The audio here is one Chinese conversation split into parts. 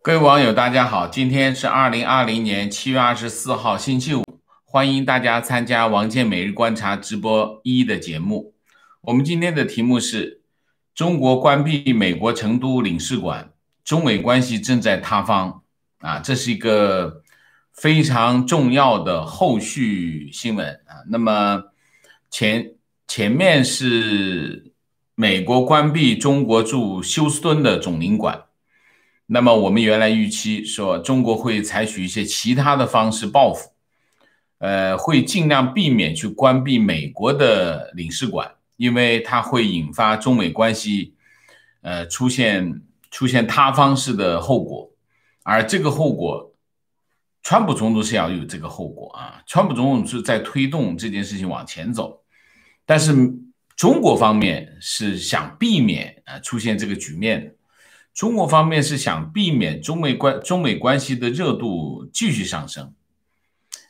各位网友，大家好，今天是2020年7月24号，星期五，欢迎大家参加王健每日观察直播1的节目。我们今天的题目是：中国关闭美国成都领事馆，中美关系正在塌方。这是一个非常重要的后续新闻啊。那么前面是美国关闭中国驻休斯敦的总领馆。那么我们原来预期说中国会采取一些其他的方式报复，会尽量避免去关闭美国的领事馆，因为它会引发中美关系出现塌方式的后果，而这个后果，川普总统是要有这个后果啊，川普总统是在推动这件事情往前走，但是中国方面是想避免出现这个局面。中国方面是想避免中美关系的热度继续上升，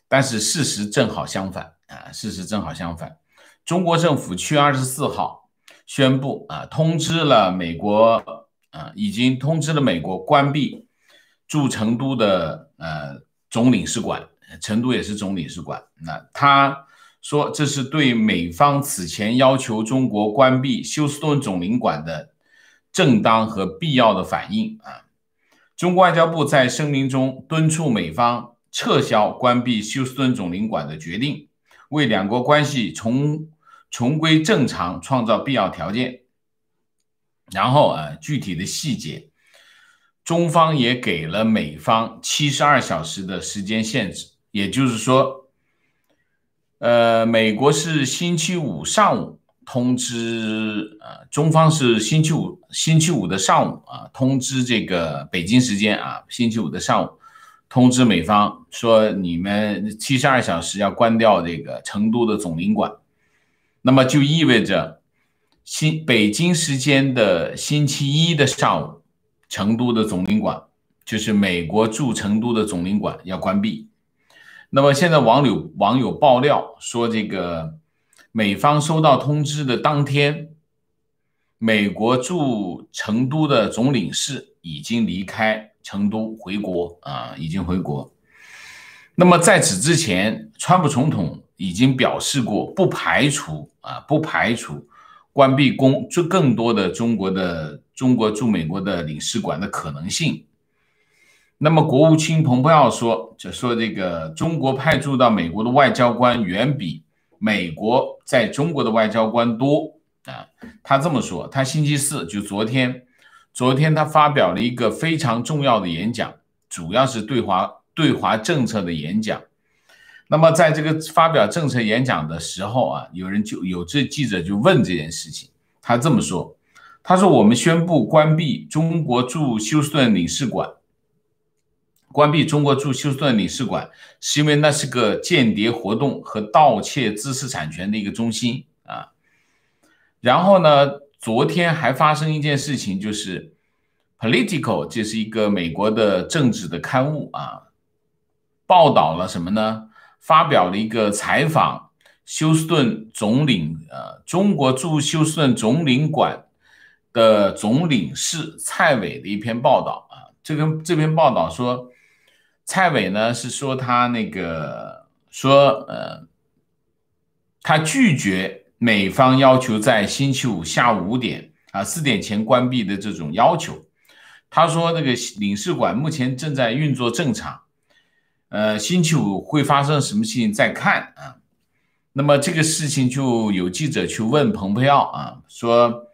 但是事实正好相反。中国政府7月24号宣布通知了美国已经通知了美国关闭驻成都的总领事馆，成都也是总领事馆。那他说这是对美方此前要求中国关闭休斯顿总领馆的正当和必要的反应啊！中国外交部在声明中敦促美方撤销关闭休斯顿总领馆的决定，为两国关系重归正常创造必要条件。然后具体的细节，中方也给了美方72小时的时间限制，也就是说，美国是星期五上午通知中方是星期五的上午通知这个北京时间星期五的上午通知美方说你们72小时要关掉这个成都的总领馆，那么就意味着北京时间的星期一的上午，成都的总领馆，就是美国驻成都的总领馆要关闭。那么现在网友爆料说，这个美方收到通知的当天，美国驻成都的总领事已经离开成都回国已经回国。那么在此之前，川普总统已经表示过不排除关闭更多的中国驻美国的领事馆的可能性。那么国务卿蓬佩奥说这个中国派驻到美国的外交官远比美国在中国的外交官多他这么说，他星期四就昨天他发表了一个非常重要的演讲，主要是对华政策的演讲。那么在这个发表政策演讲的时候有记者就问这件事情，他这么说，他说我们宣布关闭中国驻休斯顿领事馆，是因为那是个间谍活动和盗窃知识产权的一个中心然后呢，昨天还发生一件事情，就是 Politico 这是一个美国的政治的刊物报道了什么呢？发表了一个采访休斯顿中国驻休斯顿总领馆的总领事蔡伟的一篇报道这篇报道说，蔡伟呢是说他他拒绝美方要求在星期五下午5点4点前关闭的这种要求。他说这个领事馆目前正在运作正常，星期五会发生什么事情再看那么这个事情就有记者去问蓬佩奥说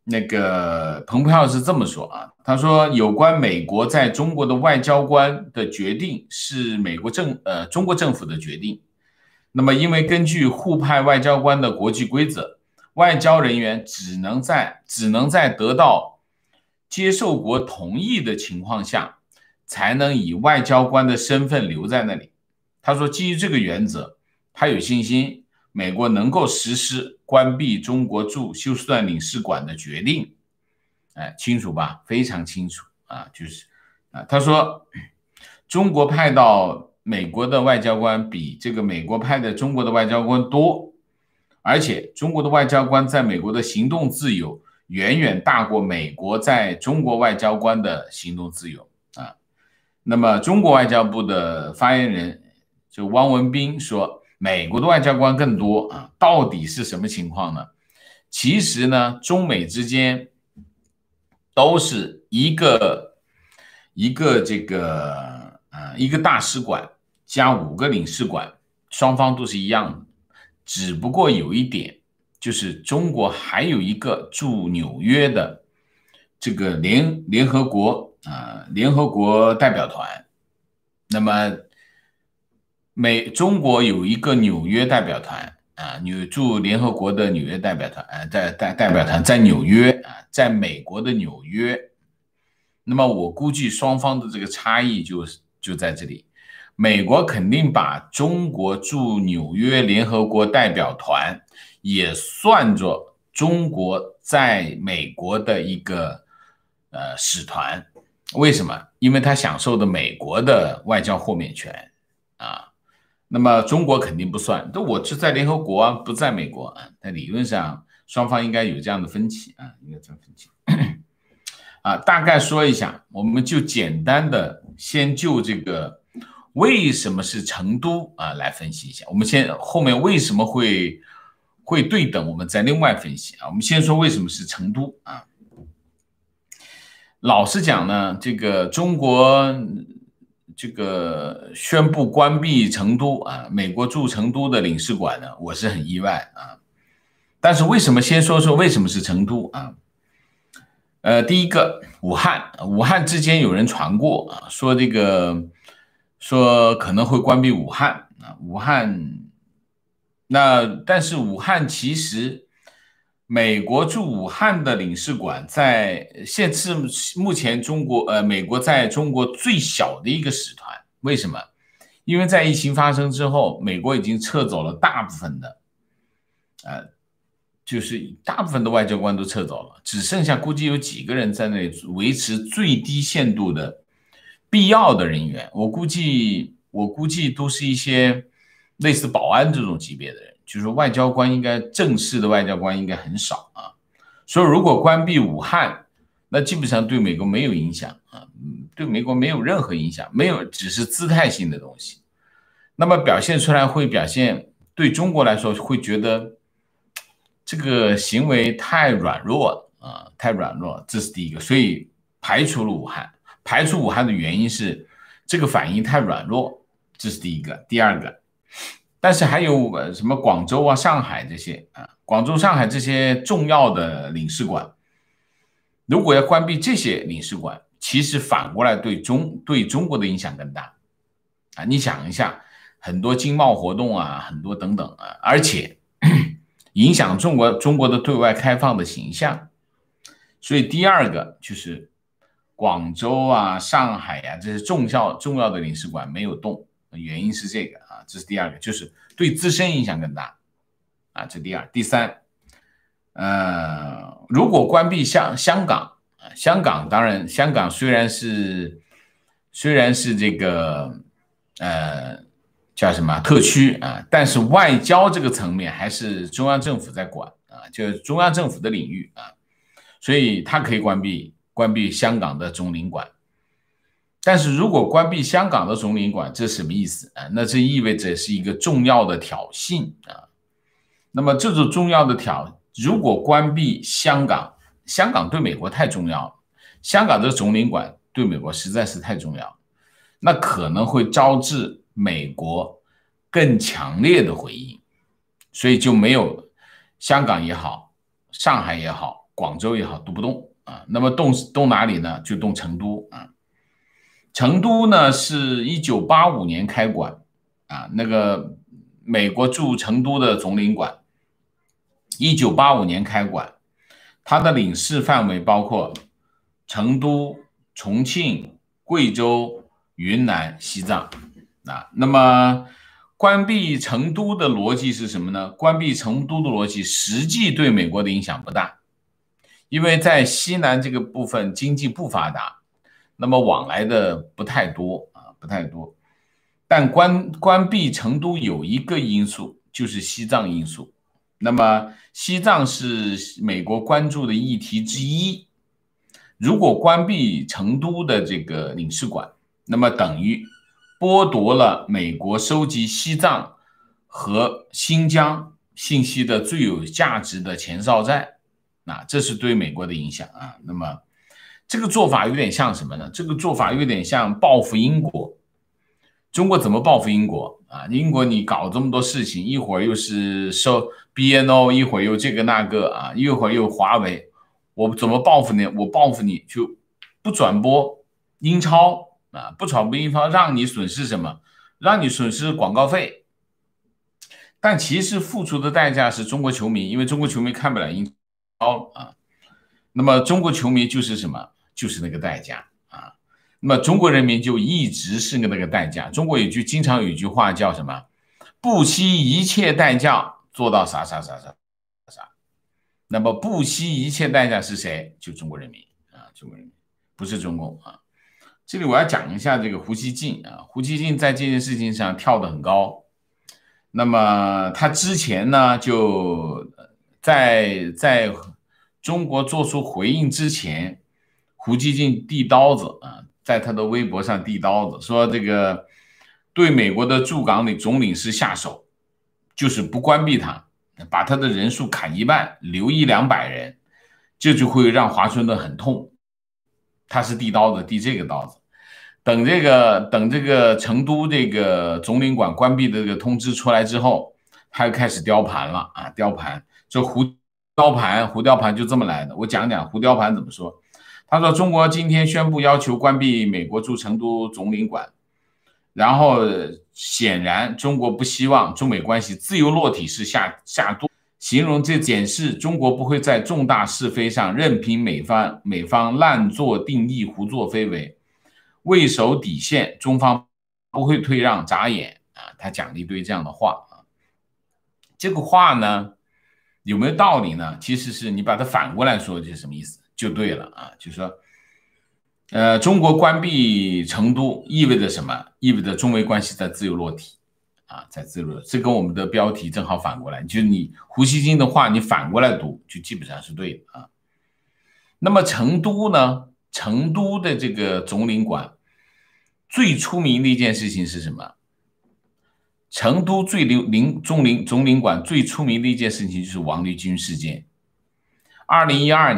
那个蓬佩奥是这么说他说有关美国在中国的外交官的决定是中国政府的决定。那么因为根据互派外交官的国际规则，外交人员只能在得到接受国同意的情况下才能以外交官的身份留在那里。他说基于这个原则，他有信心美国能够实施关闭中国驻休斯顿领事馆的决定。清楚吧？非常清楚他说中国派到美国的外交官比这个美国派的中国的外交官多，而且中国的外交官在美国的行动自由远远大过美国在中国外交官的行动自由啊。那么中国外交部的发言人就汪文斌说，美国的外交官更多啊，到底是什么情况呢？其实呢，中美之间都是一个大使馆加5个领事馆，双方都是一样的，只不过有一点，就是中国还有一个驻纽约的这个联合国代表团。那么中国有一个纽约代表团啊，驻联合国的纽约代表团代表团在纽约啊，在美国的纽约。那么我估计双方的这个差异就在这里，美国肯定把中国驻纽约联合国代表团也算作中国在美国的一个使团。为什么？因为他享受的美国的外交豁免权啊。那么中国肯定不算，我是在联合国啊，不在美国啊。在理论上双方应该有这样的分歧啊，应该这样分歧啊。大概说一下，我们就简单的先就这个为什么是成都啊来分析一下。我们先后面为什么会对等，我们再另外分析啊。我们先说为什么是成都啊。老实讲呢，这个中国这个宣布关闭成都啊，美国驻成都的领事馆呢，我是很意外啊。但是为什么先说说为什么是成都啊？第一个，武汉之前有人传过啊，说可能会关闭武汉啊，但是武汉其实美国驻武汉的领事馆目前美国在中国最小的一个使团。为什么？因为在疫情发生之后，美国已经撤走了大部分的外交官都撤走了，只剩下估计有几个人在那里维持最低限度的必要的人员。我估计都是一些类似保安这种级别的人，就是外交官正式的外交官应该很少啊。所以如果关闭武汉，那基本上对美国没有影响啊，对美国没有任何影响，只是姿态性的东西。那么表现出来对中国来说会觉得这个行为太软弱啊，太软弱，这是第一个。所以排除了武汉。排除武汉的原因是这个反应太软弱，这是第一个。第二个，但是还有什么广州啊、上海这些啊，广州、上海这些重要的领事馆，如果要关闭这些领事馆，其实反过来对中国的影响更大啊。你想一下，很多经贸活动啊，很多等等啊，而且影响中国的对外开放的形象。所以第二个就是广州啊、上海啊这些重要的领事馆没有动，原因是这个啊，这是第二个，就是对自身影响更大啊，这第二。第三，如果关闭香港，当然香港虽然是这个叫什么特区啊，但是外交这个层面还是中央政府在管啊，就是中央政府的领域啊，所以它可以关闭香港的总领馆。但是如果关闭香港的总领馆，这是什么意思啊？那这意味着是一个重要的挑衅啊。那么这种重要的如果关闭香港对美国太重要了，香港这个总领馆对美国实在是太重要了，那可能会招致美国更强烈的回应，所以就没有香港也好，上海也好，广州也好都不动啊。那么动哪里呢？就动成都啊。成都呢是1985年开馆啊，那个美国驻成都的总领馆1985年开馆，它的领事范围包括成都、重庆、贵州、云南、西藏啊。那么关闭成都的逻辑是什么呢？关闭成都的逻辑实际对美国的影响不大，因为在西南这个部分经济不发达，那么往来的不太多啊，不太多。但关闭成都有一个因素，就是西藏因素那么西藏是美国关注的议题之一。如果关闭成都的这个领事馆，那么等于剥夺了美国收集西藏和新疆信息的最有价值的前哨站。那这是对美国的影响啊。那么这个做法有点像什么呢？这个做法有点像报复英国。中国怎么报复英国啊？英国你搞这么多事情，一会儿又是收 BNO， 一会儿又这个那个啊，一会儿又华为，我怎么报复呢？我报复你就不转播英超啊，不转播英超，让你损失什么？让你损失广告费。但其实付出的代价是中国球迷，因为中国球迷看不了英超啊。那么中国球迷就是什么？就是那个代价啊。那么中国人民就一直是那个代价。中国经常有一句话叫什么？不惜一切代价做到啥啥啥啥啥。那么不惜一切代价是谁？就中国人民啊，中国人民不是中共啊。这里我要讲一下这个胡锡进啊，胡锡进在这件事情上跳得很高。那么他之前呢，就在中国做出回应之前，胡锡进递刀子啊，在他的微博上递刀子，说这个对美国的驻港总领事下手，就是不关闭他，把他的人数砍一半，留100-200人，这就会让华盛顿很痛。他是递刀子，递这个刀子。等这个成都这个总领馆关闭的这个通知出来之后，他又开始雕盘了啊！雕盘，这胡雕盘就这么来的。我讲讲胡雕盘怎么说。他说，中国今天宣布要求关闭美国驻成都总领馆，然后显然中国不希望中美关系自由落体式下堕，形容这显示中国不会在重大是非上任凭美方滥作定义、胡作非为。未守底线，中方不会退让眨眼啊！他讲了一堆这样的话啊。这个话呢，有没有道理呢？其实是你把它反过来说，就是什么意思就对了啊。就是说，中国关闭成都意味着什么？意味着中美关系在自由落体啊，在自由落体。这跟我们的标题正好反过来，就是你胡锡进的话，你反过来读，就基本上是对的啊。那么成都呢？成都的这个总领馆最出名的一件事情是什么？成都总领馆最出名的一件事情就是王立军事件。2012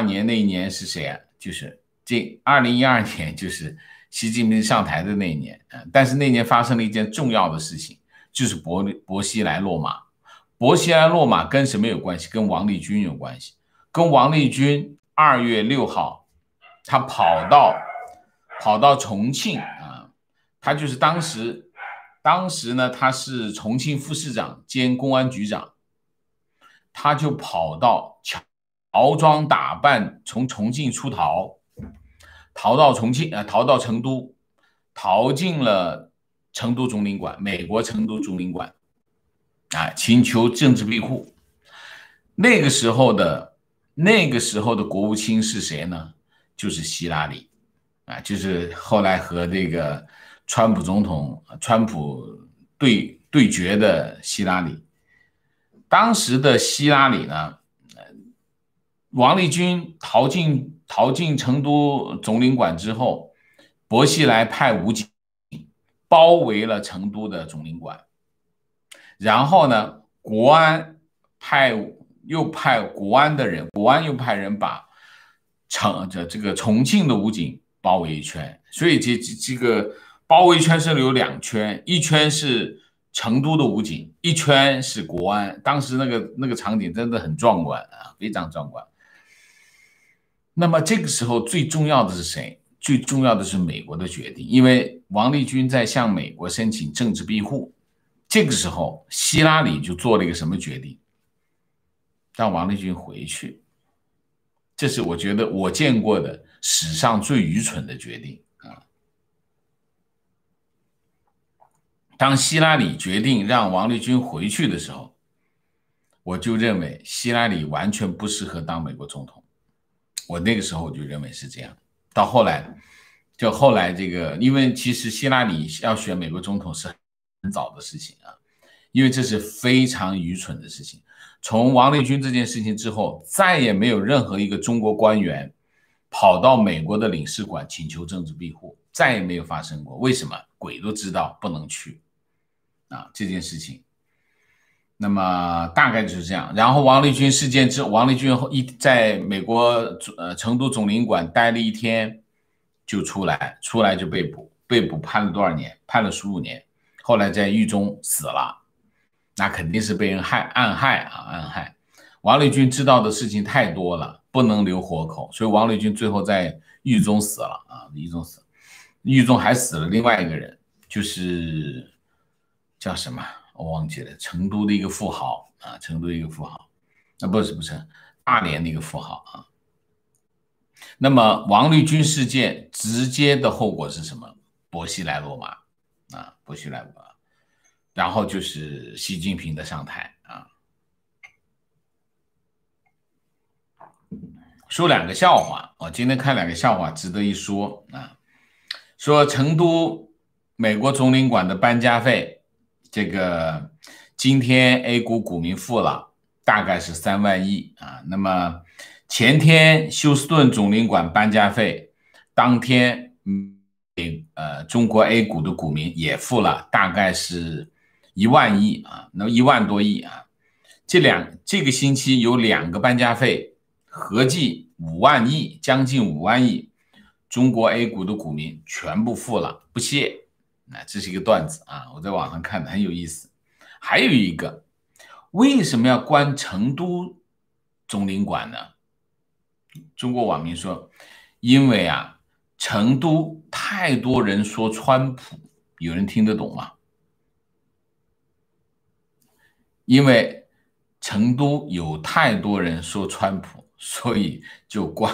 年那一年是谁啊？就是2012年就是习近平上台的那一年。但是那年发生了一件重要的事情，就是薄熙来落马。薄熙来落马跟什么有关系？跟王立军有关系。跟王立军2月6号他跑到重庆啊，他就是当时呢，他是重庆副市长兼公安局长，他就跑到乔装打扮从重庆出逃到成都，逃进了成都总领馆，美国成都总领馆啊，请求政治庇护。那个时候的国务卿是谁呢？就是希拉里啊，就是后来和这个川普对决的希拉里。当时的希拉里呢，王立军逃进成都总领馆之后，薄熙来派武警包围了成都的总领馆，然后呢，国安又派人把这个重庆的武警包围一圈，所以这个包围圈是有2圈，一圈是成都的武警，一圈是国安。当时那个场景真的很壮观啊，非常壮观。那么这个时候最重要的是谁？最重要的是美国的决定，因为王立军在向美国申请政治庇护。这个时候希拉里就做了一个什么决定？让王立军回去。这是我觉得我见过的史上最愚蠢的决定啊！当希拉里决定让王立军回去的时候，我就认为希拉里完全不适合当美国总统。我那个时候就认为是这样。到后来这个，因为其实希拉里要选美国总统是很早的事情啊，因为这是非常愚蠢的事情。从王立军这件事情之后，再也没有任何一个中国官员跑到美国的领事馆请求政治庇护，再也没有发生过。为什么？鬼都知道不能去啊，这件事情。那么大概就是这样。然后王立军事件之后，王立军在美国成都总领馆待了1天就出来就被捕判了多少年？判了15年，后来在狱中死了。那肯定是被人暗害。王立军知道的事情太多了，不能留活口，所以王立军最后在狱中死了啊，狱中还死了另外一个人，就是叫什么我忘记了，成都的一个富豪啊，不是大连的一个富豪啊。那么王立军事件直接的后果是什么？薄熙来落马。然后就是习近平的上台啊。说2个笑话，我今天看2个笑话值得一说啊。说成都美国总领馆的搬家费，这个今天 A 股股民付了大概是3万亿啊。那么前天休斯顿总领馆搬家费，当天中国 A 股的股民也付了大概是1万亿啊，那1万多亿啊。这个星期有2个搬家费，合计5万亿，将近5万亿，中国 A 股的股民全部付了，不屑。这是一个段子啊，我在网上看的很有意思。还有一个，为什么要关成都总领馆呢？中国网民说，因为啊，成都太多人说川普，有人听得懂吗？因为成都有太多人说川普，所以就关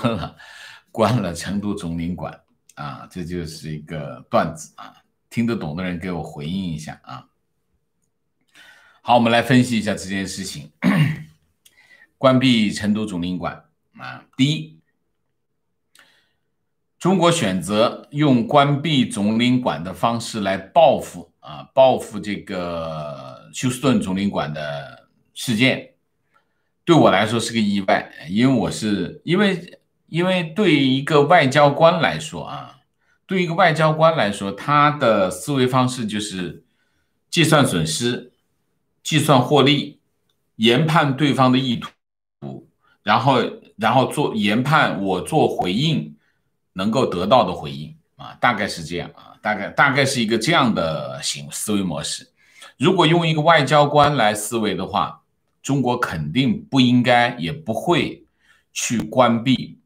了成都总领馆啊，这就是一个段子啊，听得懂的人给我回应一下啊。好，我们来分析一下这件事情。关闭成都总领馆啊，第一，中国选择用关闭总领馆的方式来报复这个休斯顿总领馆的事件，对我来说是个意外，因为对于一个外交官来说他的思维方式就是计算损失、计算获利、研判对方的意图，然后研判我做回应能够得到的回应啊，大概是这样啊，大概是一个这样的思维模式。如果用一个外交官来思维的话，中国肯定不应该也不会去关闭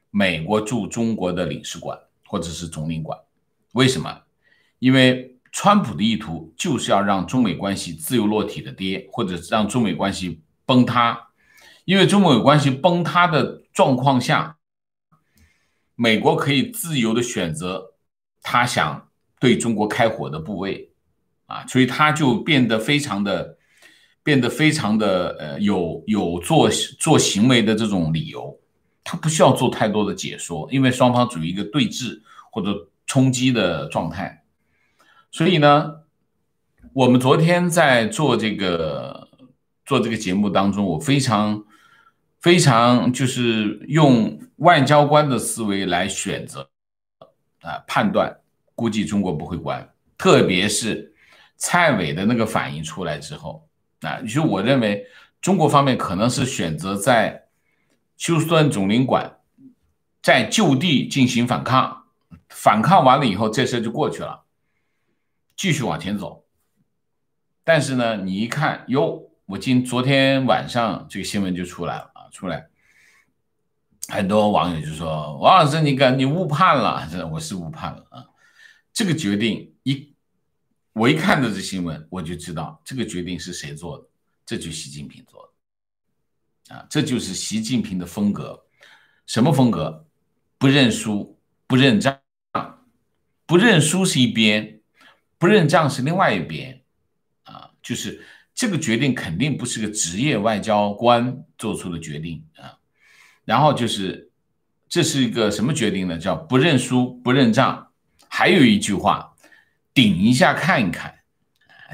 美国驻中国的领事馆或者是总领馆。为什么？因为川普的意图就是要让中美关系自由落体的跌，或者让中美关系崩塌。因为中美关系崩塌的状况下，美国可以自由的选择他想对中国开火的部位啊，所以他就变得非常的有做行为的这种理由，他不需要做太多的解说，因为双方处于一个对峙或者冲击的状态。所以呢，我们昨天在做这个节目当中，我非常就是用外交官的思维来选择判断，估计中国不会关，特别是蔡伟的那个反应出来之后就我认为中国方面可能是选择在休斯顿总领馆在就地进行反抗完了以后，这事就过去了，继续往前走。但是呢，你一看昨天晚上这个新闻就出来了很多网友就说王老师你误判了，我是误判了啊。这个决定我一看到这新闻，我就知道这个决定是谁做的，这就是习近平做的这就是习近平的风格。什么风格？不认输，不认账，不认输是一边，不认账是另外一边就是这个决定肯定不是个职业外交官做出的决定然后就是这是一个什么决定呢？叫不认输，不认账。还有一句话，顶一下看一看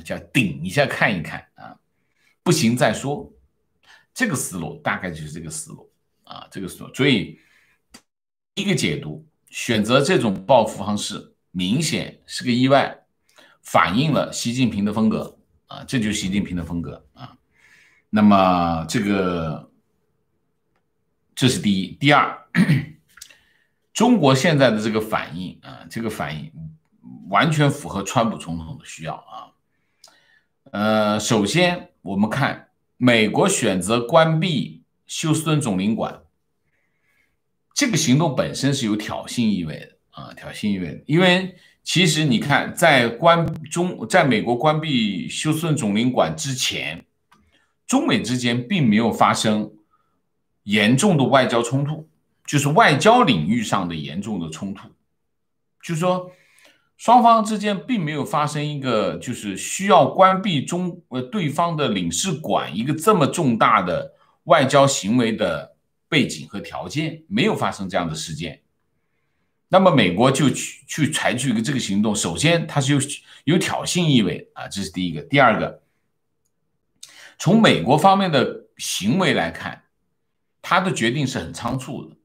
叫顶一下看一看不行再说。这个思路大概就是这个思路啊，这个思路。所以一个解读，选择这种报复方式，明显是个意外，反映了习近平的风格啊，这就是习近平的风格啊。那么这是第一，第二，中国现在的这个反应啊，这个反应完全符合川普总统的需要啊。首先我们看美国选择关闭休斯顿总领馆，这个行动本身是有挑衅意味的啊，挑衅意味的，因为其实你看，在美国关闭休斯顿总领馆之前，中美之间并没有发生严重的外交冲突。就是外交领域上的严重的冲突，就是说双方之间并没有发生一个就是需要关闭对方的领事馆一个这么重大的外交行为的背景和条件，没有发生这样的事件。那么美国就去采取一个这个行动，首先它是有挑衅意味啊，这是第一个。第二个，从美国方面的行为来看，他的决定是很仓促的。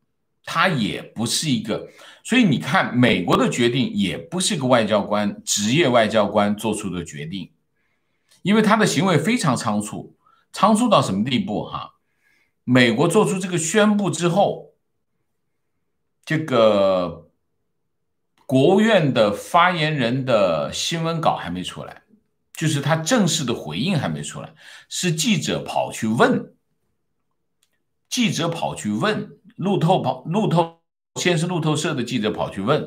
他也不是一个，所以你看，美国的决定也不是一个外交官、职业外交官做出的决定，因为他的行为非常仓促，仓促到什么地步哈？美国做出这个宣布之后，这个国务院的发言人的新闻稿还没出来，就是他正式的回应还没出来，是记者跑去问。先是路透社的记者跑去问，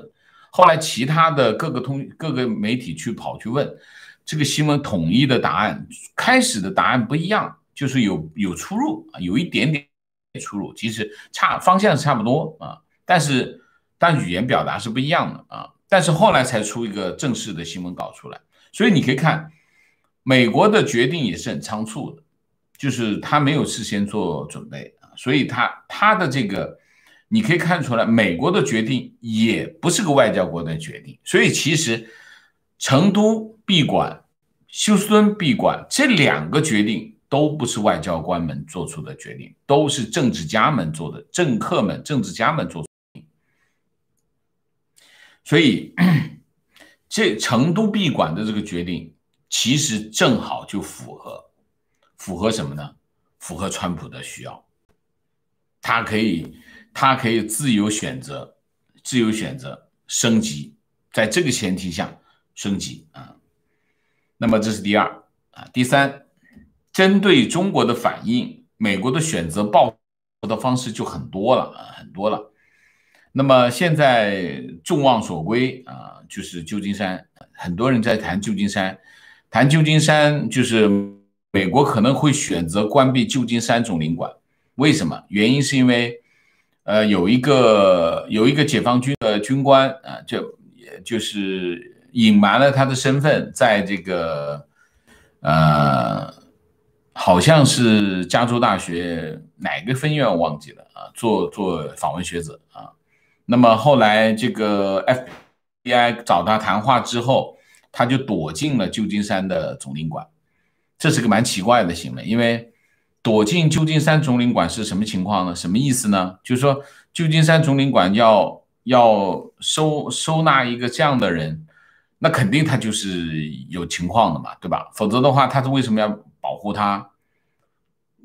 后来其他的各个媒体跑去问，这个新闻统一的答案，开始的答案不一样，就是有出入啊，有一点点出入，其实方向是差不多啊，但语言表达是不一样的啊，但是后来才出一个正式的新闻稿出来，所以你可以看美国的决定也是很仓促的，就是他没有事先做准备。所以他的这个，你可以看出来，美国的决定也不是个外交官的决定。所以其实成都闭馆、休斯顿闭馆这两个决定都不是外交官们做出的决定，都是政治家们做的，政治家们做出的决定。所以这成都闭馆的这个决定，其实正好就符合什么呢？符合川普的需要。他可以自由选择升级，在这个前提下升级啊。那么这是第二啊，第三，针对中国的反应，美国的选择报复的方式就很多了啊，很多了。那么现在众望所归啊，就是旧金山，很多人在谈旧金山，就是美国可能会选择关闭旧金山总领馆。为什么？原因是因为，有一个解放军的军官啊，就是隐瞒了他的身份，在这个好像是加州大学哪个分院我忘记了啊，做访问学者啊。那么后来这个 FBI 找他谈话之后，他就躲进了旧金山的总领馆，这是个蛮奇怪的行为，因为躲进旧金山总领馆是什么情况呢？什么意思呢？就是说旧金山总领馆要收纳一个这样的人，那肯定他就是有情况的嘛，对吧？否则的话，他是为什么要保护他？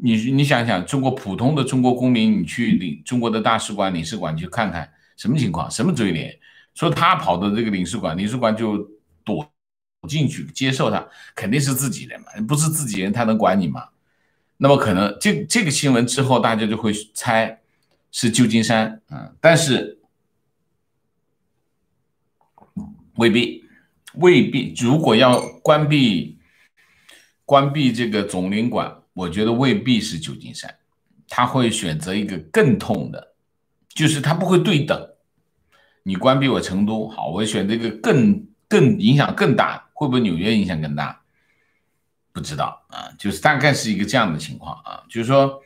你想想，普通的中国公民，你去中国的大使馆、领事馆去看看什么情况，什么嘴脸？说他跑到这个领事馆就躲进去接受他，肯定是自己人嘛，不是自己人他能管你吗？那么可能这个新闻之后，大家就会猜是旧金山啊，但是未必。如果要关闭这个总领馆，我觉得未必是旧金山，他会选择一个更痛的，就是他不会对等。你关闭我成都，好，我选择一个更影响更大，会不会纽约影响更大？不知道啊，就是大概是一个这样的情况啊，就是说，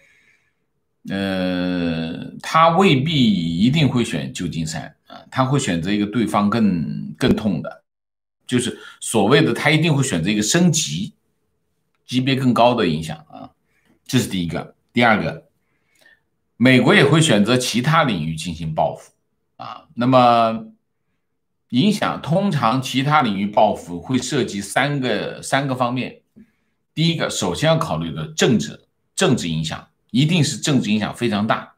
他未必一定会选旧金山啊，他会选择一个对方更痛的，就是所谓的他一定会选择一个升级级别更高的影响啊，这是第一个。第二个，美国也会选择其他领域进行报复啊。那么影响通常其他领域报复会涉及三个方面。第一个，首先要考虑的政治影响，一定是政治影响非常大，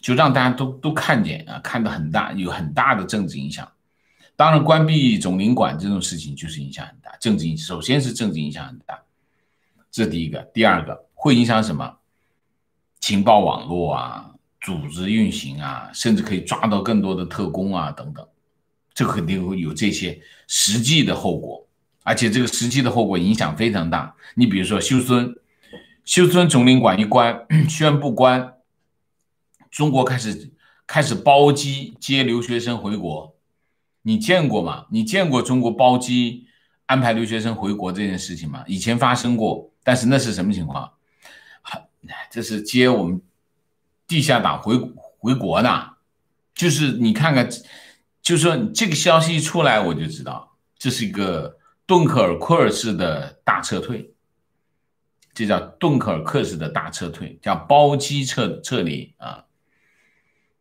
就让大家都看见啊，看得很大，有很大的政治影响。当然，关闭总领馆这种事情就是影响很大，首先是政治影响很大，这是第一个。第二个，会影响什么？情报网络啊，组织运行啊，甚至可以抓到更多的特工啊等等，这肯定会有这些实际的后果，而且这个实际的后果影响非常大。你比如说休斯敦总领馆一关，宣布关，中国开始包机接留学生回国。你见过吗？你见过中国包机安排留学生回国这件事情吗？以前发生过，但是那是什么情况？这是接我们地下党回国呢。就是你看看，就是说这个消息一出来，我就知道这是一个顿克尔克式的大撤退，这叫顿克尔克式的大撤退，叫包机撤离啊。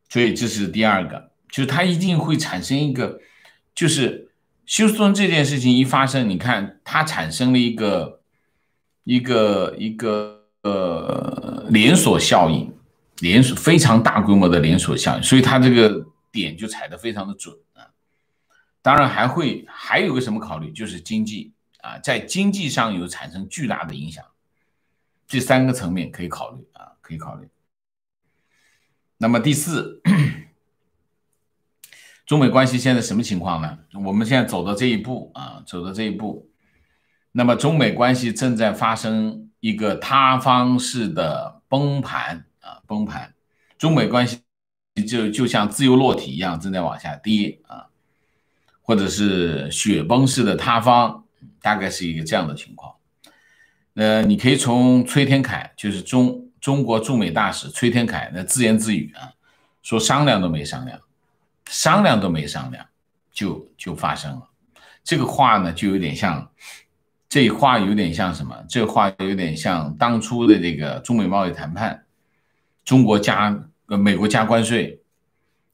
所以这是第二个，就是它一定会产生一个，就是休斯顿这件事情一发生，你看它产生了一个连锁效应，非常大规模的连锁效应，所以它这个点就踩得非常的准啊。当然还有个什么考虑，就是经济啊，在经济上有产生巨大的影响，这三个层面可以考虑啊，可以考虑。那么第四，中美关系现在什么情况呢？我们现在走到这一步啊，那么中美关系正在发生一个塌方式的崩盘啊，中美关系就像自由落体一样正在往下跌啊，或者是雪崩式的塌方，大概是一个这样的情况。你可以从崔天凯，就是中国驻美大使崔天凯的自言自语啊，说商量都没商量，就发生了。这个话呢，就有点像，这话有点像什么？这话有点像当初的这个中美贸易谈判，美国加关税，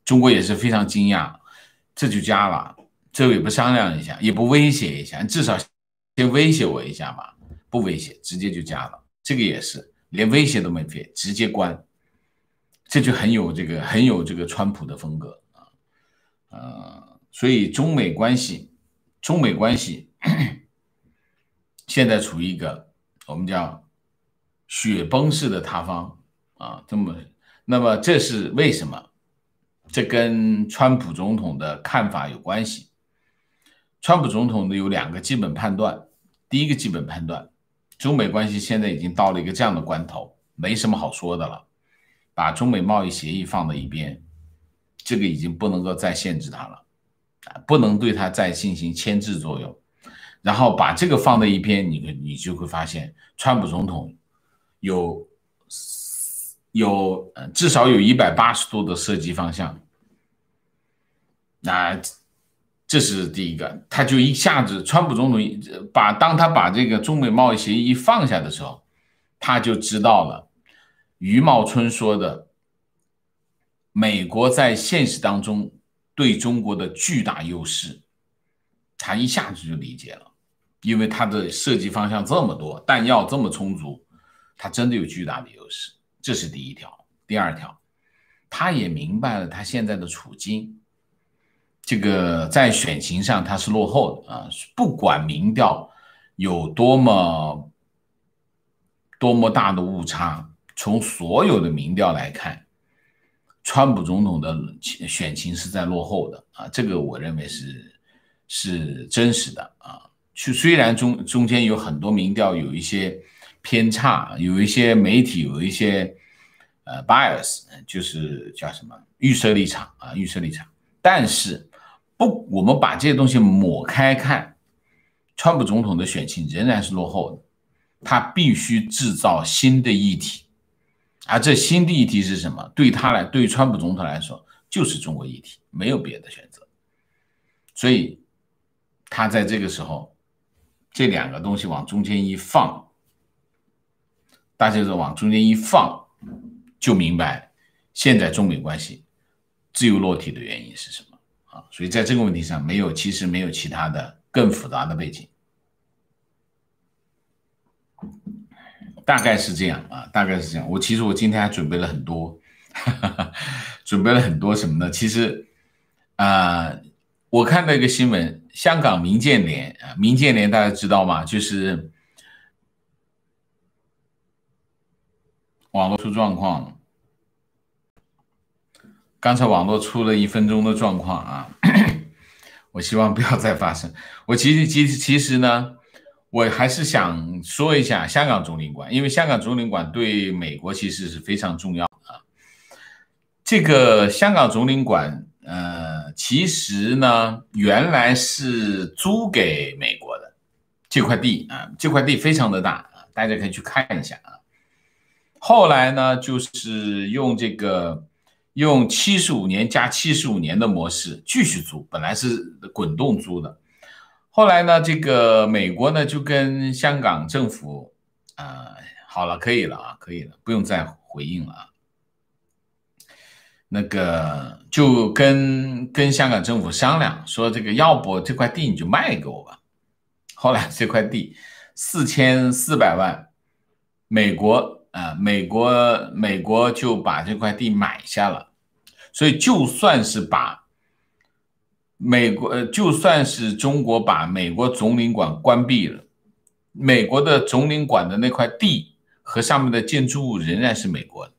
中国也是非常惊讶，这就加了，这也不商量一下，也不威胁一下，至少先威胁我一下吧，不威胁，直接就加了。这个也是连威胁都没威，直接关，这就很有这个川普的风格啊。所以中美关系现在处于一个我们叫雪崩式的塌方啊，那么这是为什么？这跟川普总统的看法有关系。川普总统的有两个基本判断，第一个基本判断，中美关系现在已经到了一个这样的关头，没什么好说的了，把中美贸易协议放到一边，这个已经不能够再限制它了，不能对它再进行牵制作用。然后把这个放在一边，你就会发现，川普总统至少有180度的射击方向。那这是第一个，他就一下子，川普总统当他把这个中美贸易协议一放下的时候，他就知道了余茂春说的美国在现实当中对中国的巨大优势，他一下子就理解了，因为他的射击方向这么多，弹药这么充足，他真的有巨大的优势，这是第一条。第二条，他也明白了他现在的处境，这个在选情上他是落后的啊，不管民调有多么大的误差，从所有的民调来看，川普总统的选情是在落后的啊，这个我认为是真实的啊。虽然中间有很多民调有一些偏差，有一些媒体有一些bias， 就是叫什么预设立场，但是我们把这些东西抹开看，川普总统的选情仍然是落后的，他必须制造新的议题，而这新的议题是什么？对川普总统来说就是中国议题，没有别的选择。所以他在这个时候这两个东西往中间一放，大家就往中间一放，就明白现在中美关系自由落体的原因是什么啊？所以在这个问题上，其实没有其他的更复杂的背景，大概是这样啊，大概是这样。其实我今天还准备了很多，准备了很多什么呢？其实我看到一个新闻，香港民建联民建联大家知道吗？就是网络出状况，刚才网络出了1分钟的状况啊，我希望不要再发生。我其实呢，我还是想说一下香港总领馆，因为香港总领馆对美国其实是非常重要啊。这个香港总领馆，其实呢，原来是租给美国的这块地啊，这块地非常的大啊，大家可以去看一下啊。后来呢，就是用75年加75年的模式继续租，本来是滚动租的。后来呢，这个美国呢就跟香港政府好了，可以了啊，可以了，不用再回应了啊。那个就跟香港政府商量说，这个要不这块地你就卖给我吧。后来这块地4400万，美国就把这块地买下了。所以就算是就算是中国把美国总领馆关闭了，美国的总领馆的那块地和上面的建筑物仍然是美国的，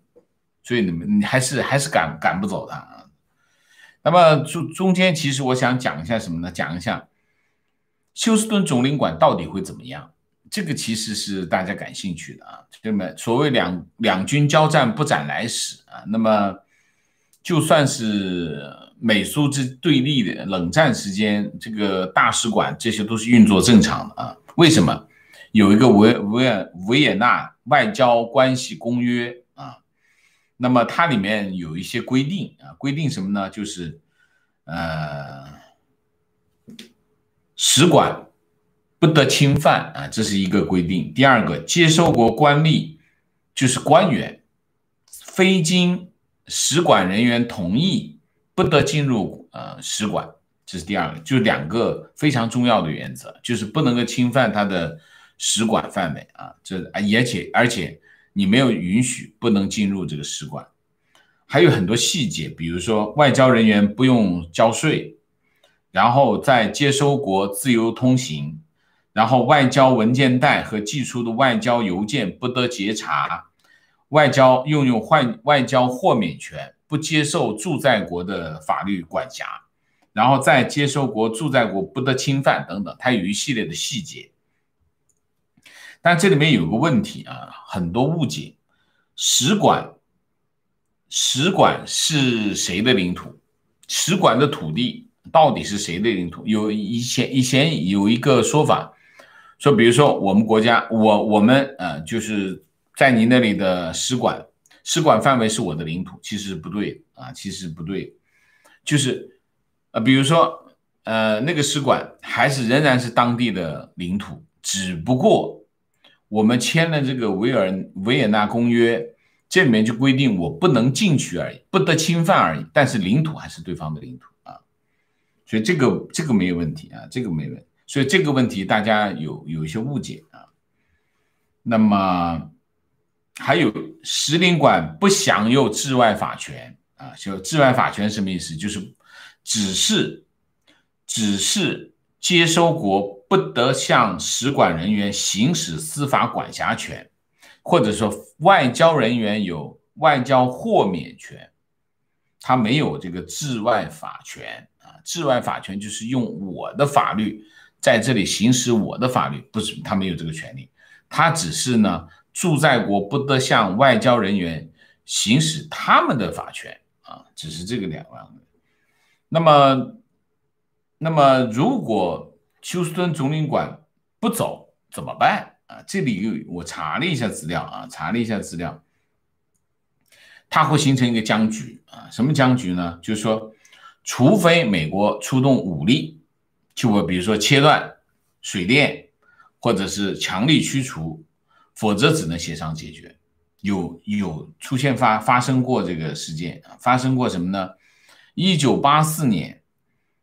所以你还是赶不走它啊。那么中间其实我想讲一下什么呢？讲一下休斯顿总领馆到底会怎么样？这个其实是大家感兴趣的啊。那么所谓两军交战不斩来使啊，那么就算是美苏之对立的冷战时间，这个大使馆这些都是运作正常的啊。为什么？有一个维也纳外交关系公约啊，那么它里面有一些规定啊，规定什么呢？就是使馆不得侵犯啊，这是一个规定。第二个，接收国官吏就是官员，非经使馆人员同意不得进入使馆，这是第二个，就是2个非常重要的原则，就是不能够侵犯他的使馆范围啊，而且你没有允许不能进入这个使馆。还有很多细节，比如说外交人员不用交税，然后在接收国自由通行，然后外交文件袋和寄出的外交邮件不得截查，外交拥有外交豁免权，不接受驻在国的法律管辖，然后在接收国驻在国不得侵犯等等，它有一系列的细节。但这里面有个问题啊，很多误解，使馆是谁的领土？使馆的土地到底是谁的领土？以前有一个说法，说比如说我们国家，我们就是在你那里的使馆范围是我的领土，其实不对啊，其实不对，就是比如说那个使馆仍然是当地的领土，只不过我们签了这个维也纳公约，这里面就规定我不能进去而已，不得侵犯而已，但是领土还是对方的领土啊，所以这个没有问题啊，这个没有问题，所以这个问题大家有一些误解啊。那么还有使领馆不享有治外法权啊，就治外法权什么意思？就是只是接收国不得向使馆人员行使司法管辖权，或者说外交人员有外交豁免权，他没有这个治外法权啊。治外法权就是用我的法律在这里行使我的法律，不是他没有这个权利，他只是呢驻在国不得向外交人员行使他们的法权啊，只是这个2个。那么如果休斯顿总领馆不走怎么办啊？这里我查了一下资料，它会形成一个僵局啊。什么僵局呢？就是说，除非美国出动武力，就比如说切断水电，或者是强力驱除，否则只能协商解决。有出现发生过这个事件，发生过什么呢？1984年，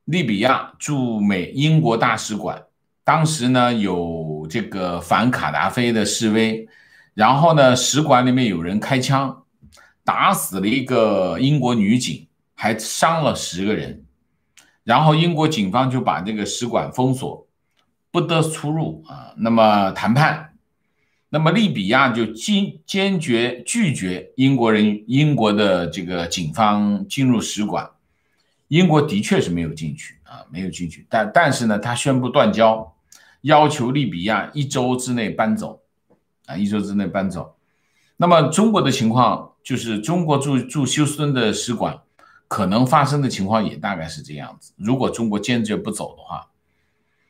利比亚驻英国大使馆，当时呢有这个反卡达菲的示威，然后呢使馆里面有人开枪，打死了一个英国女警，还伤了10个人，然后英国警方就把这个使馆封锁，不得出入啊。那么谈判，那么利比亚就坚决拒绝英国的这个警方进入使馆，英国的确是没有进去啊，没有进去，但是呢，他宣布断交，要求利比亚1周之内搬走啊，1周之内搬走。那么中国的情况就是中国驻休斯敦的使馆可能发生的情况也大概是这样子。如果中国坚决不走的话，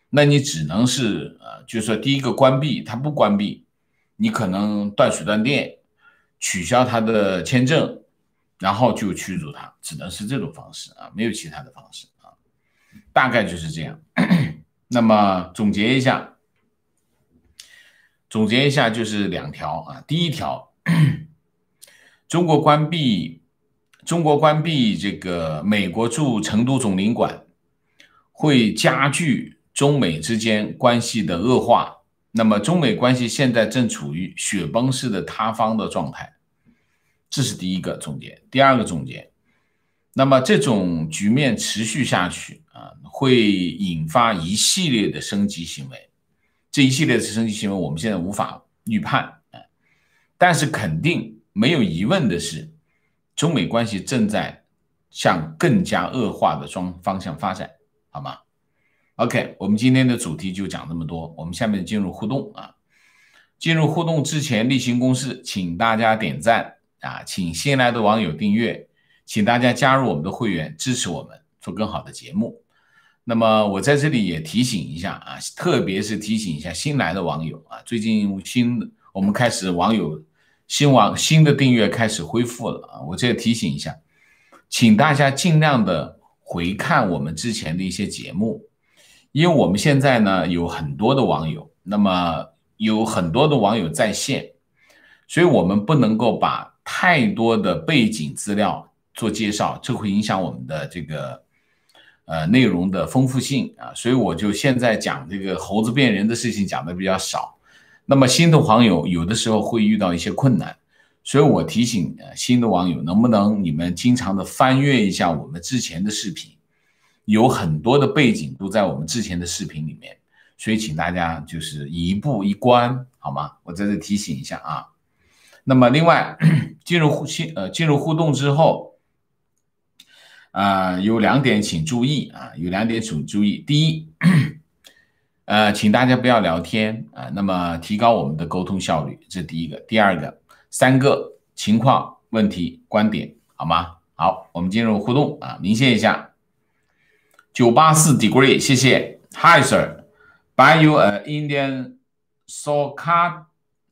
那你只能是就是说第一个关闭，它不关闭，你可能断水断电，取消他的签证，然后就驱逐他，只能是这种方式啊，没有其他的方式啊，大概就是这样。那么总结一下就是2条啊。第一条，中国关闭这个美国驻成都总领馆，会加剧中美之间关系的恶化。那么中美关系现在正处于雪崩式的塌方的状态，这是第一个总结。第二个总结，那么这种局面持续下去啊，会引发一系列的升级行为。这一系列的升级行为我们现在无法预判，但是肯定没有疑问的是，中美关系正在向更加恶化的方向发展，好吗？ OK， 我们今天的主题就讲这么多，我们下面进入互动啊。进入互动之前例行公事，请大家点赞啊，请新来的网友订阅，请大家加入我们的会员，支持我们做更好的节目。那么我在这里也提醒一下啊，特别是提醒一下新来的网友啊，最近我们开始新的订阅开始恢复了啊，我这提醒一下，请大家尽量的回看我们之前的一些节目，因为我们现在呢有很多的网友，那么有很多的网友在线，所以我们不能够把太多的背景资料做介绍，这会影响我们的这个内容的丰富性啊，所以我就现在讲这个猴子变人的事情讲的比较少。那么新的网友有的时候会遇到一些困难，所以我提醒新的网友，能不能你们经常的翻阅一下我们之前的视频，有很多的背景都在我们之前的视频里面，所以请大家就是一步一关，好吗？我在这提醒一下啊。那么另外进入互动之后，有2点请注意啊，第一，请大家不要聊天啊，那么提高我们的沟通效率，这是第一个。第二个，3个情况、问题、观点，好吗？好，我们进入互动啊，明谢一下。984 degree， 谢谢。Hi sir，buy you a Indian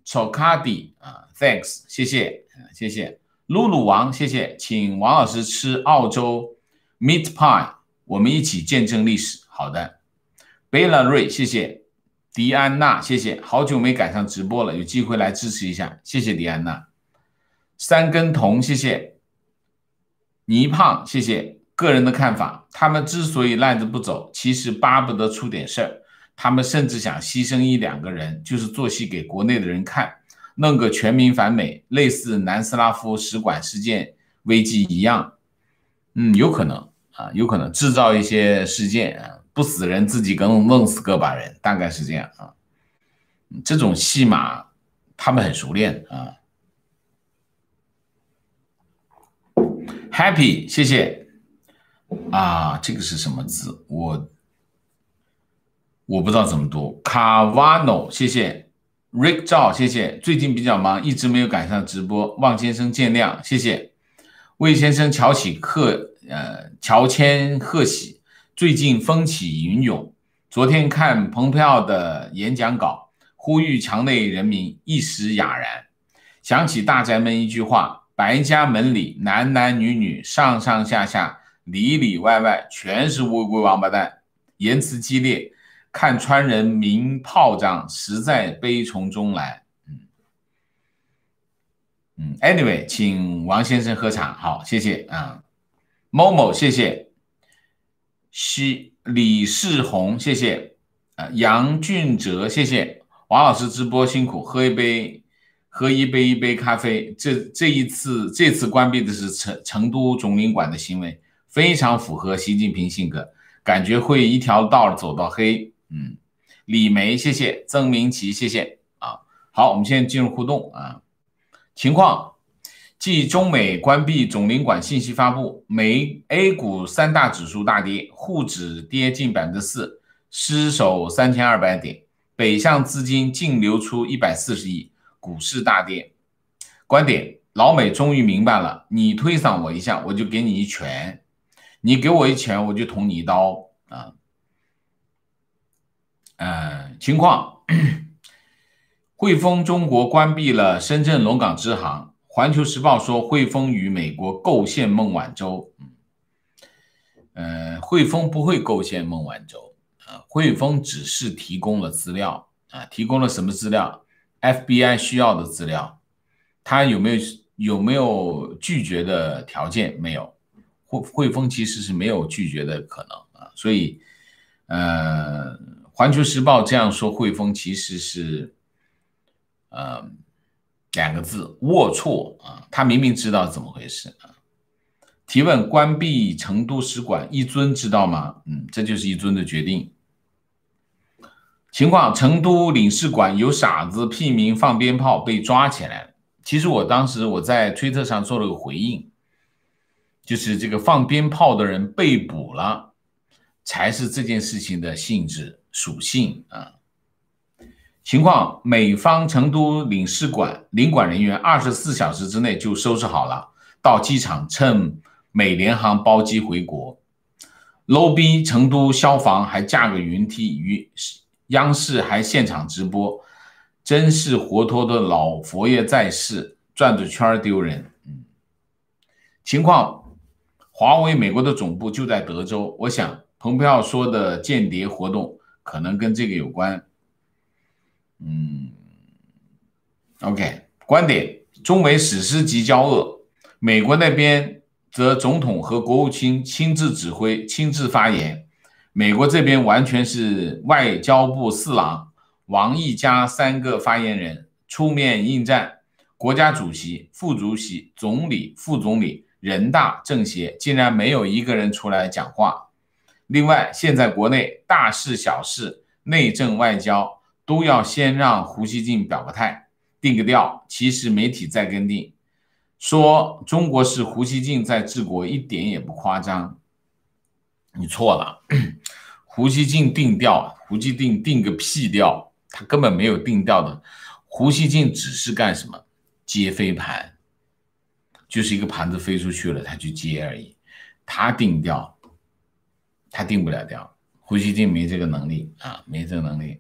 chokadi 啊 ，thanks， 谢谢，谢谢。露露王，谢谢，请王老师吃澳洲 meat pie， 我们一起见证历史。好的。贝拉瑞，谢谢。迪安娜，谢谢，好久没赶上直播了，有机会来支持一下，谢谢迪安娜。3根铜，谢谢。倪胖，谢谢。个人的看法，他们之所以赖着不走，其实巴不得出点事儿，他们甚至想牺牲1-2个人，就是做戏给国内的人看，弄个全民反美，类似南斯拉夫使馆事件危机一样。有可能啊，有可能制造一些事件啊，不死人自己弄死个把人，大概是这样啊。这种戏码他们很熟练啊。Happy， 谢谢啊，这个是什么字？我不知道怎么读。Carvano， 谢谢。Rick 赵，谢谢。最近比较忙，一直没有赶上直播，望先生见谅，谢谢。魏先生乔迁贺喜，最近风起云涌。昨天看蓬佩奥的演讲稿，呼吁墙内人民一时哑然，想起大宅门一句话：白家门里男男女女上上下下里里外外全是乌龟王八蛋，言辞激烈，看穿人民炮仗，实在悲从中来。anyway， 请王先生喝茶，好，谢谢啊。某某，谢谢。李世宏，谢谢。杨俊哲，谢谢。王老师直播辛苦，喝一杯咖啡。这次关闭的是成都总领馆的行为，非常符合习近平性格，感觉会一条道走到黑。李梅，谢谢。曾明奇，谢谢啊。好，我们现在进入互动啊。情况：继中美关闭总领馆信息发布，美 A 股三大指数大跌，沪指跌近 4%， 失守3200点，北向资金净流出140亿，股市大跌。观点：老美终于明白了，你推搡我一下，我就给你一拳；你给我一拳，我就捅你一刀啊。情况：汇丰中国关闭了深圳龙岗支行。环球时报说汇丰与美国构陷孟晚舟。汇丰不会构陷孟晚舟，汇丰只是提供了资料提供了什么资料 ？FBI 需要的资料，他有没有拒绝的条件？没有，汇丰其实是没有拒绝的可能所以环球时报这样说汇丰其实是两个字，龌龊他明明知道怎么回事提问：关闭成都使馆，一尊知道吗？这就是一尊的决定。情况：成都领事馆有傻子屁民放鞭炮被抓起来了。其实当时我在推特上做了个回应，就是这个放鞭炮的人被捕了，才是这件事情的性质属性情况：美方成都领事馆领馆人员24小时之内就收拾好了，到机场乘美联航包机回国。low 逼，成都消防还架个云梯，央视还现场直播，真是活脱的老佛爷在世，转着圈丢人。情况：华为美国的总部就在德州，我想蓬佩奥说的间谍活动可能跟这个有关。OK， 观点：中美史诗级交恶，美国那边则总统和国务卿亲自指挥、亲自发言，美国这边完全是外交部四郎王毅加3个发言人出面应战，国家主席、副主席、总理、副总理、人大政协竟然没有一个人出来讲话。另外，现在国内大事小事、内政外交都要先让胡锡进表个态，定个调。其实媒体在跟定，说中国是胡锡进在治国，一点也不夸张。你错了，胡锡进定调，胡锡进定个屁调，他根本没有定调的。胡锡进只是干什么？接飞盘，就是一个盘子飞出去了，他去接而已。他定调，他定不了调。胡锡进没这个能力没这个能力。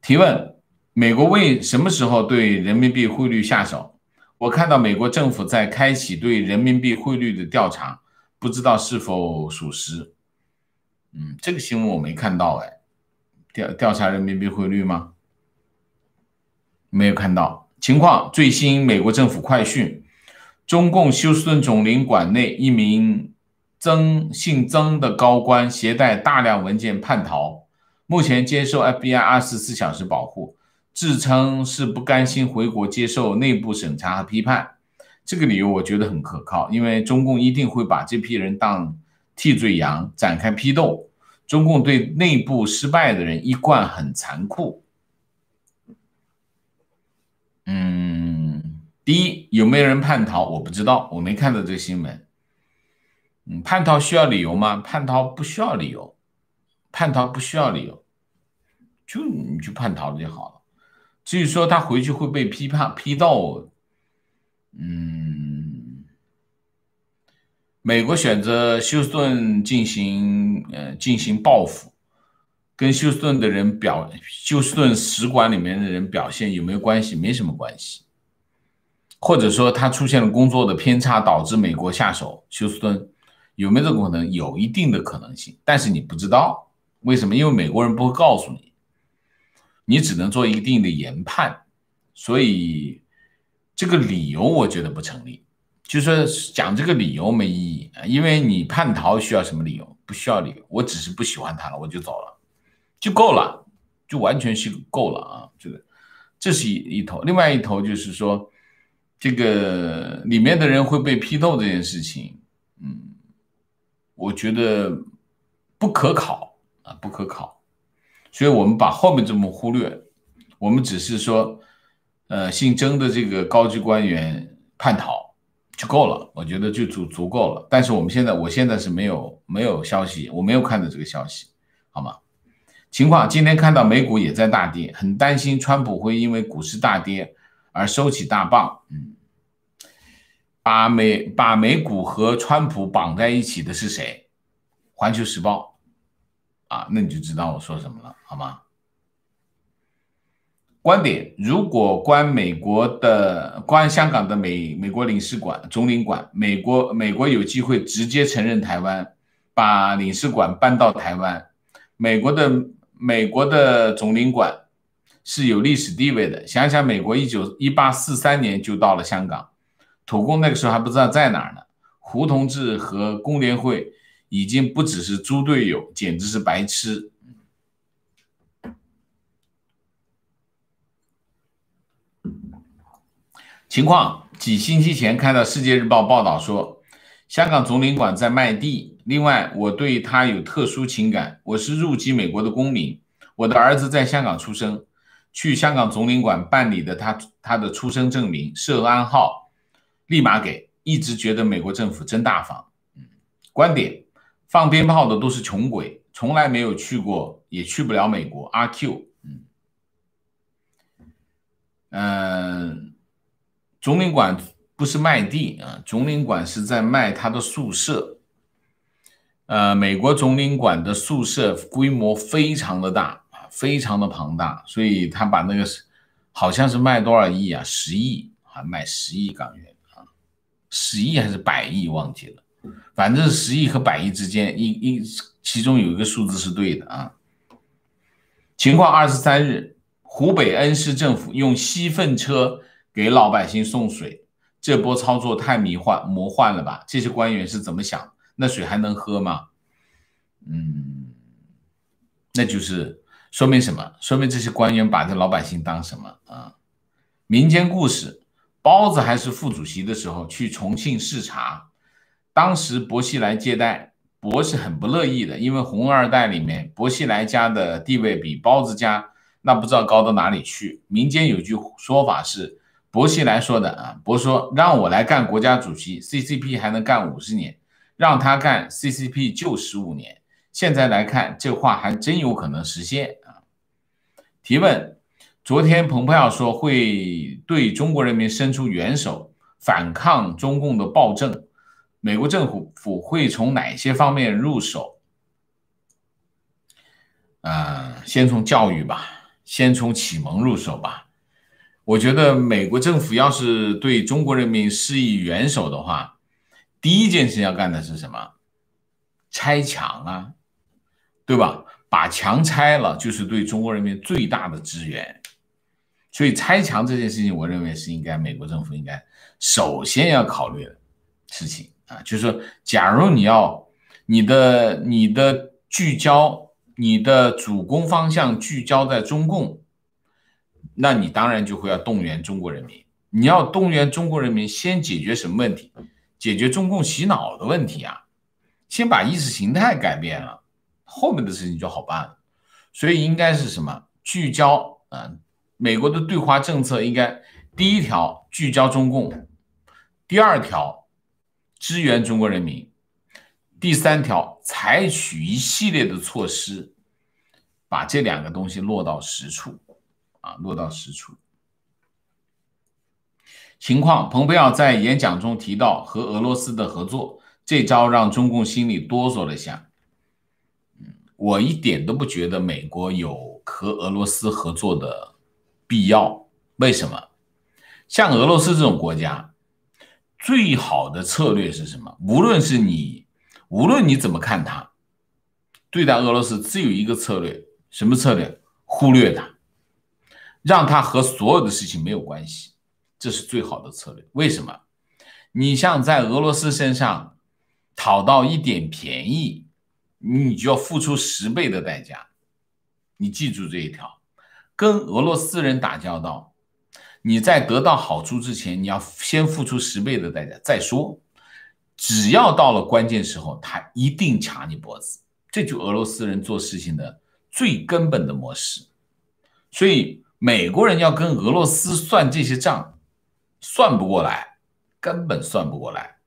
提问：美国为什么时候对人民币汇率下手？我看到美国政府在开启对人民币汇率的调查，不知道是否属实。这个新闻我没看到调查人民币汇率吗？没有看到。情况：最新美国政府快讯，中共休斯顿总领馆内一名姓曾的高官携带大量文件叛逃，目前接受 FBI 24小时保护，自称是不甘心回国接受内部审查和批判。这个理由我觉得很可靠，因为中共一定会把这批人当替罪羊展开批斗。中共对内部失败的人一贯很残酷。第一，有没有人叛逃？我不知道，我没看到这个新闻。叛逃需要理由吗？叛逃不需要理由，叛逃不需要理由，你就叛逃了就好了。至于说他回去会被批斗，美国选择休斯顿进行报复，跟休斯顿使馆里面的人表现有没有关系？没什么关系。或者说他出现了工作的偏差，导致美国下手休斯顿，有没有这个可能？有一定的可能性，但是你不知道，为什么？因为美国人不会告诉你，你只能做一定的研判，所以这个理由我觉得不成立。就说讲这个理由没意义，因为你叛逃需要什么理由？不需要理由，我只是不喜欢他了，我就走了，就够了，就完全是够了啊！这是一头，另外一头就是说，这个里面的人会被批斗这件事情，我觉得不可考啊，不可考，所以我们把后面这么忽略，我们只是说，姓曾的这个高级官员叛逃就够了，我觉得就足够了。但是我现在是没有消息，我没有看到这个消息，好吗？情况今天看到美股也在大跌，很担心川普会因为股市大跌而收起大棒。把美股和川普绑在一起的是谁？环球时报啊，那你就知道我说什么了，好吗？观点：如果关香港的美国领事馆总领馆，美国有机会直接承认台湾，把领事馆搬到台湾。美国的总领馆是有历史地位的，想想美国1843年就到了香港，土共那个时候还不知道在哪儿呢。胡同志和工联会已经不只是猪队友，简直是白痴。情况：几星期前看到《世界日报》报道说，香港总领馆在卖地。另外，我对他有特殊情感，我是入籍美国的公民，我的儿子在香港出生，去香港总领馆办理的他的出生证明、涉案号，立马给，一直觉得美国政府真大方。观点：放鞭炮的都是穷鬼，从来没有去过，也去不了美国。阿 Q，总领馆不是卖地啊，总领馆是在卖他的宿舍。美国总领馆的宿舍规模非常的大，非常的庞大，所以他把那个好像是卖多少亿啊，10亿，还卖10亿港元啊，10亿还是100亿忘记了，反正10亿和100亿之间，其中有一个数字是对的啊。情况23日，湖北恩施政府用吸粪车给老百姓送水，这波操作太魔幻了吧？这些官员是怎么想？那水还能喝吗？那就是说明什么？说明这些官员把这老百姓当什么啊？民间故事：包子还是副主席的时候去重庆视察，当时薄熙来接待，薄是很不乐意的，因为红二代里面薄熙来家的地位比包子家那不知道高到哪里去。民间有句说法是薄熙来说的啊，薄说让我来干国家主席 ，CCP 还能干50年。让他干 CCP 就15年，现在来看这话还真有可能实现啊。提问：昨天蓬佩奥说会对中国人民伸出援手，反抗中共的暴政，美国政府会从哪些方面入手？先从教育吧，先从启蒙入手吧。我觉得美国政府要是对中国人民施以援手的话，第一件事要干的是什么？拆墙啊，对吧？把墙拆了，就是对中国人民最大的支援。所以拆墙这件事情，我认为是美国政府应该首先要考虑的事情啊。就是说，假如你的聚焦，你的主攻方向聚焦在中共，那你当然就会要动员中国人民。你要动员中国人民，先解决什么问题？解决中共洗脑的问题啊，先把意识形态改变了，后面的事情就好办了。所以应该是什么？聚焦美国的对华政策应该第一条聚焦中共，第二条支援中国人民，第三条采取一系列的措施，把这2个东西落到实处啊，落到实处。情况：蓬佩奥在演讲中提到和俄罗斯的合作，这招让中共心里哆嗦了下。我一点都不觉得美国有和俄罗斯合作的必要。为什么？像俄罗斯这种国家，最好的策略是什么？无论你怎么看它，对待俄罗斯只有一个策略，什么策略？忽略它，让它和所有的事情没有关系，这是最好的策略。为什么？你像在俄罗斯身上讨到一点便宜，你就要付出10倍的代价。你记住这一条，跟俄罗斯人打交道，你在得到好处之前，你要先付出10倍的代价再说。只要到了关键时候，他一定卡你脖子，这就俄罗斯人做事情的最根本的模式。所以美国人要跟俄罗斯算这些账，算不过来，根本算不过来。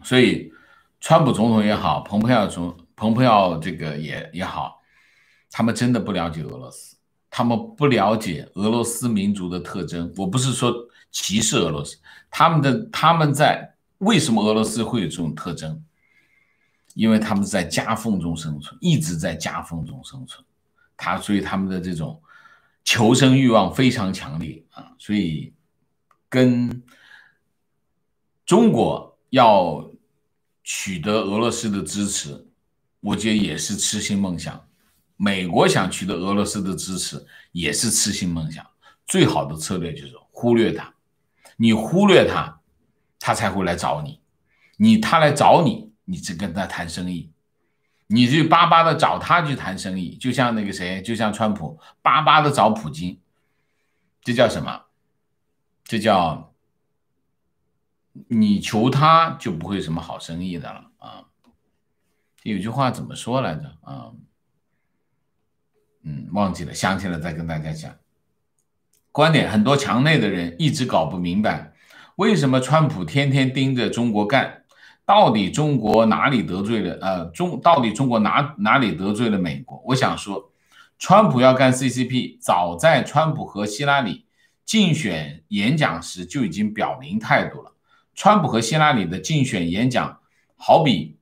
所以川普总统也好，蓬佩奥这个也好，他们真的不了解俄罗斯，他们不了解俄罗斯民族的特征。我不是说歧视俄罗斯，他们在为什么俄罗斯会有这种特征？因为他们在夹缝中生存，一直在夹缝中生存，所以他们的这种求生欲望非常强烈啊，所以跟中国要取得俄罗斯的支持，我觉得也是痴心梦想。美国想取得俄罗斯的支持，也是痴心梦想。最好的策略就是忽略它，你忽略它，他才会来找你。他来找你，你只跟他谈生意，你就巴巴的找他去谈生意，就像那个谁，就像川普巴巴的找普京，这叫什么？这叫你求他就不会什么好生意的了啊。有句话怎么说来着啊？忘记了，想起来再跟大家讲。观点，很多墙内的人一直搞不明白，为什么川普天天盯着中国干？到底中国哪里得罪了到底中国哪里得罪了美国？我想说，川普要干 CCP， 早在川普和希拉里竞选演讲时就已经表明态度了。川普和希拉里的竞选演讲，好比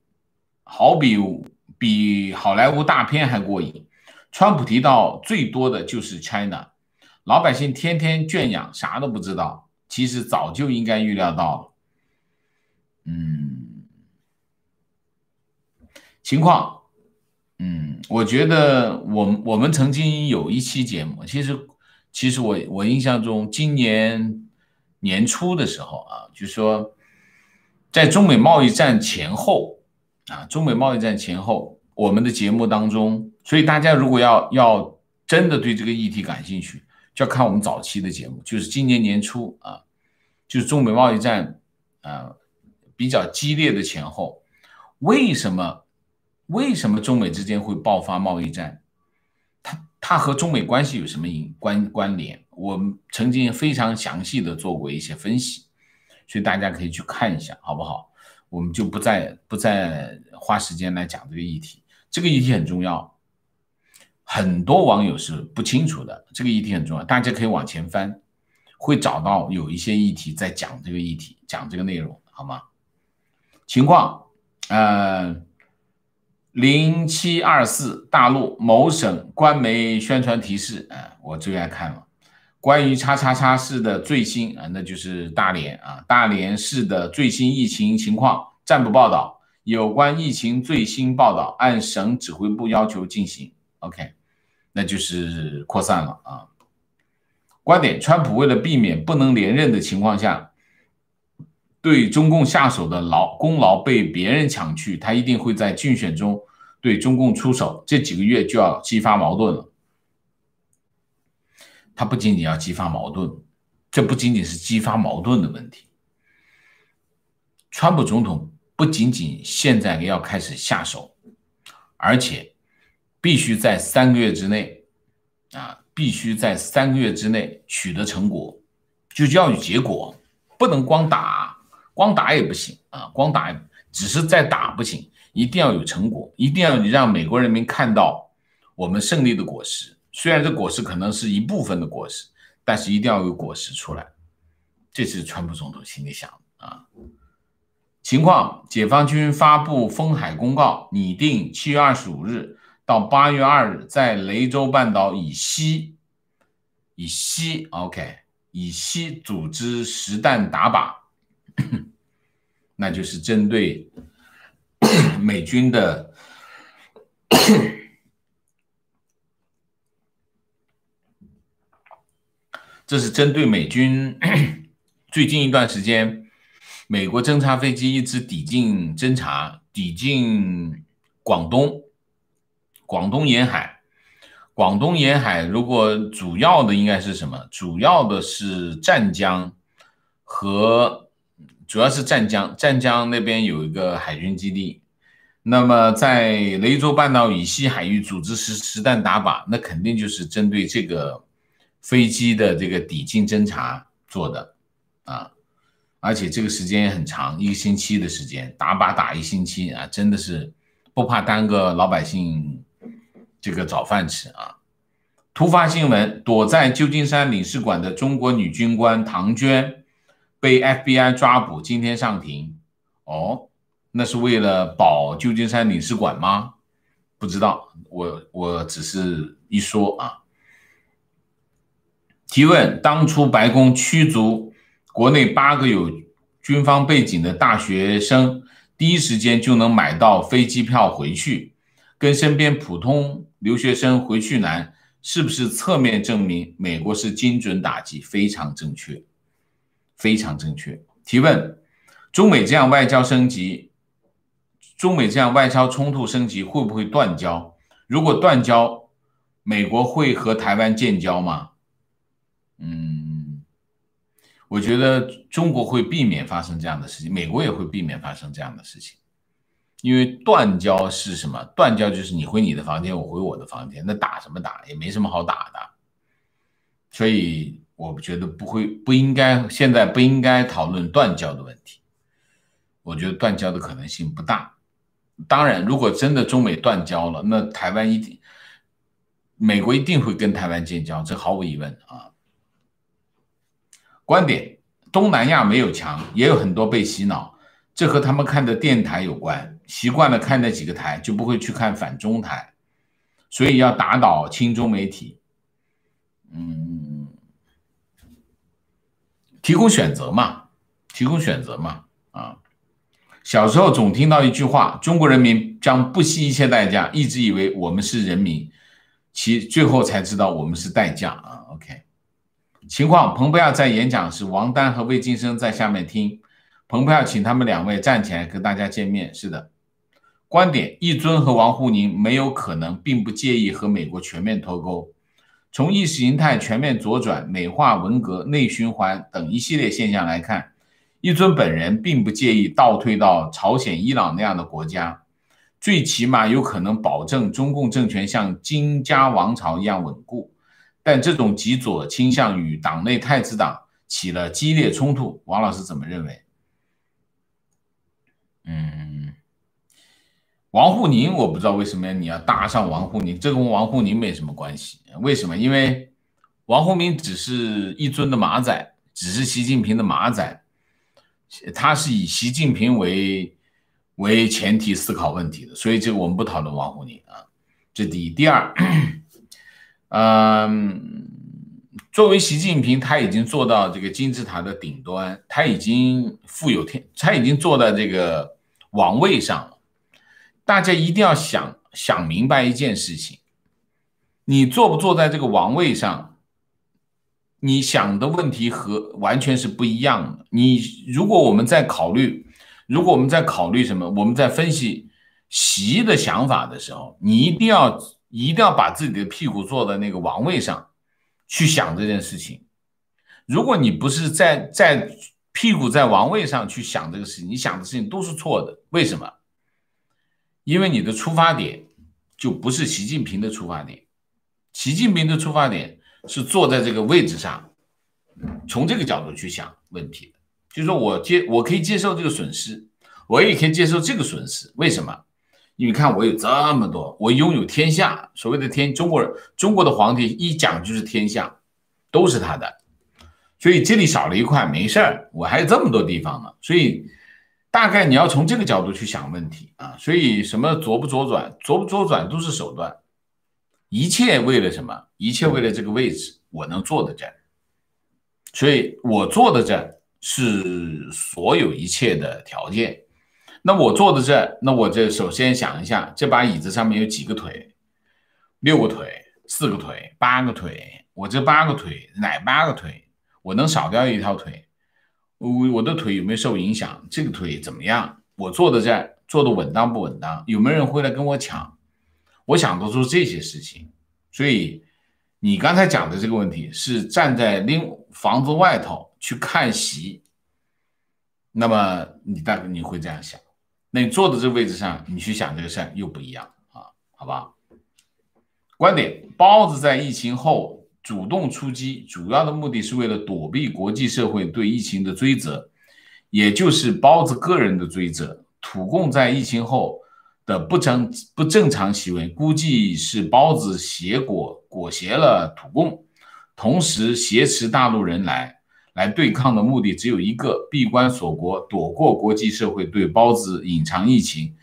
比好莱坞大片还过瘾。川普提到最多的就是 China， 老百姓天天圈养，啥都不知道，其实早就应该预料到了。情况，我觉得我们曾经有一期节目，其实我印象中，今年年初的时候啊，就说在中美贸易战前后我们的节目当中，所以大家如果要真的对这个议题感兴趣，就要看我们早期的节目，就是今年年初啊，就是中美贸易战比较激烈的前后，为什么中美之间会爆发贸易战？它和中美关系有什么关联？我们曾经非常详细的做过一些分析，所以大家可以去看一下，好不好？我们就不再花时间来讲这个议题。这个议题很重要，很多网友是不清楚的。这个议题很重要，大家可以往前翻，会找到有一些议题在讲这个议题，讲这个内容，好吗？情况0724大陆某省官媒宣传提示，我最爱看了，关于叉叉叉市的最新那就是大连大连市的最新疫情情况暂不报道，有关疫情最新报道按省指挥部要求进行。OK， 那就是扩散了啊。观点，川普为了避免不能连任的情况下，对中共下手的功劳被别人抢去，他一定会在竞选中对中共出手，这几个月就要激发矛盾了。他不仅仅要激发矛盾，这不仅仅是激发矛盾的问题。川普总统不仅仅现在要开始下手，而且必须在3个月之内取得成果，就要有结果，不能光打也不行光打只是在打不行，一定要有成果，一定要让美国人民看到我们胜利的果实。虽然这果实可能是一部分的果实，但是一定要有果实出来。这是川普总统心里想的情况，解放军发布封海公告，拟定7月25日到8月2日在雷州半岛以西组织实弹打靶，那就是针对美军的这是针对美军最近一段时间，美国侦察飞机一直抵近广东沿海。广东沿海如果主要的应该是什么？主要是湛江，湛江那边有一个海军基地。那么在雷州半岛以西海域组织实弹打靶，那肯定就是针对这个飞机的这个抵近侦察做的啊，而且这个时间也很长，1个星期的时间，打靶打1星期啊，真的是不怕耽搁老百姓这个早饭吃啊。突发新闻，躲在旧金山领事馆的中国女军官唐娟被 FBI 抓捕，今天上庭。哦，那是为了保旧金山领事馆吗？不知道，我只是一说啊。提问：当初白宫驱逐国内8个有军方背景的大学生，第一时间就能买到飞机票回去，跟身边普通留学生回去难，是不是侧面证明美国是精准打击？非常正确，非常正确。提问：中美这样外交冲突升级，会不会断交？如果断交，美国会和台湾建交吗？我觉得中国会避免发生这样的事情，美国也会避免发生这样的事情。因为断交是什么？断交就是你回你的房间，我回我的房间，那打什么打？也没什么好打的。所以我觉得现在不应该讨论断交的问题。我觉得断交的可能性不大。当然，如果真的中美断交了，那美国一定会跟台湾建交，这毫无疑问啊。观点：东南亚没有墙，也有很多被洗脑，这和他们看的电台有关，习惯了看那几个台，就不会去看反中台，所以要打倒亲中媒体。提供选择嘛啊。小时候总听到一句话：中国人民将不惜一切代价，一直以为我们是人民，最后才知道我们是代价啊。OK。情况：蓬佩奥在演讲时，王丹和魏晋生在下面听，蓬佩奥请他们2位站起来跟大家见面。是的。观点：一尊和王沪宁没有可能并不介意和美国全面脱钩。从意识形态全面左转、美化文革、内循环等一系列现象来看，一尊本人并不介意倒退到朝鲜、伊朗那样的国家，最起码有可能保证中共政权像金家王朝一样稳固。但这种极左倾向与党内太子党起了激烈冲突，王老师怎么认为？王沪宁我不知道为什么你要搭上王沪宁，这跟王沪宁没什么关系。为什么？因为王沪宁只是一尊的马仔，只是习近平的马仔，他是以习近平为前提思考问题的，所以这个我们不讨论王沪宁啊。这第一。第二，作为习近平，他已经做到这个金字塔的顶端，他已经坐在这个王位上了。大家一定要想明白一件事情，你坐不坐在这个王位上，你想的问题完全是不一样的。如果我们在考虑什么，我们在分析习的想法的时候，你一定要把自己的屁股坐在那个王位上去想这件事情。如果你不是在屁股在王位上去想这个事情，你想的事情都是错的。为什么？因为你的出发点就不是习近平的出发点，习近平的出发点是坐在这个位置上，从这个角度去想问题的。就是说我可以接受这个损失，我也可以接受这个损失。为什么？因为看我有这么多，我拥有天下，所谓的中国的皇帝一讲就是天下，都是他的，所以这里少了一块没事儿，我还有这么多地方呢，所以大概你要从这个角度去想问题啊。所以什么左不左转都是手段，一切为了什么？一切为了这个位置，我能坐得这儿，所以我坐的这儿是所有一切的条件。那我坐的这，那我这首先想一下，这把椅子上面有几个腿？6个腿、4个腿、8个腿。我这8个腿，哪8个腿？我能少掉一条腿？我的腿有没有受影响？这个腿怎么样？我坐的这坐的稳当不稳当？有没有人会来跟我抢？我想得出这些事情。所以你刚才讲的这个问题是站在房子外头去看席，那么大概你会这样想。那你坐的这个位置上，你去想这个事儿又不一样啊，好吧？观点：包子在疫情后主动出击，主要的目的是为了躲避国际社会对疫情的追责，也就是包子个人的追责。土共在疫情后的不正常行为，估计是包子裹挟了土共，同时挟持大陆人来对抗的目的只有一个：闭关锁国，躲过国际社会对包子隐藏疫情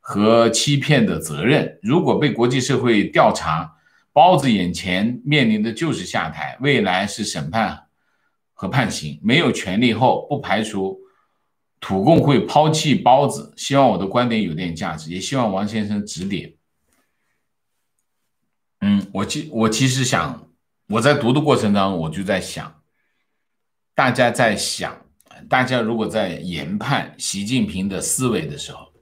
和欺骗的责任。如果被国际社会调查，包子眼前面临的就是下台，未来是审判和判刑。没有权利后，不排除土共会抛弃包子。希望我的观点有点价值，也希望王先生指点。我其实想，我在读的过程当中，我就在想。大家如果在研判习近平的思维的时候，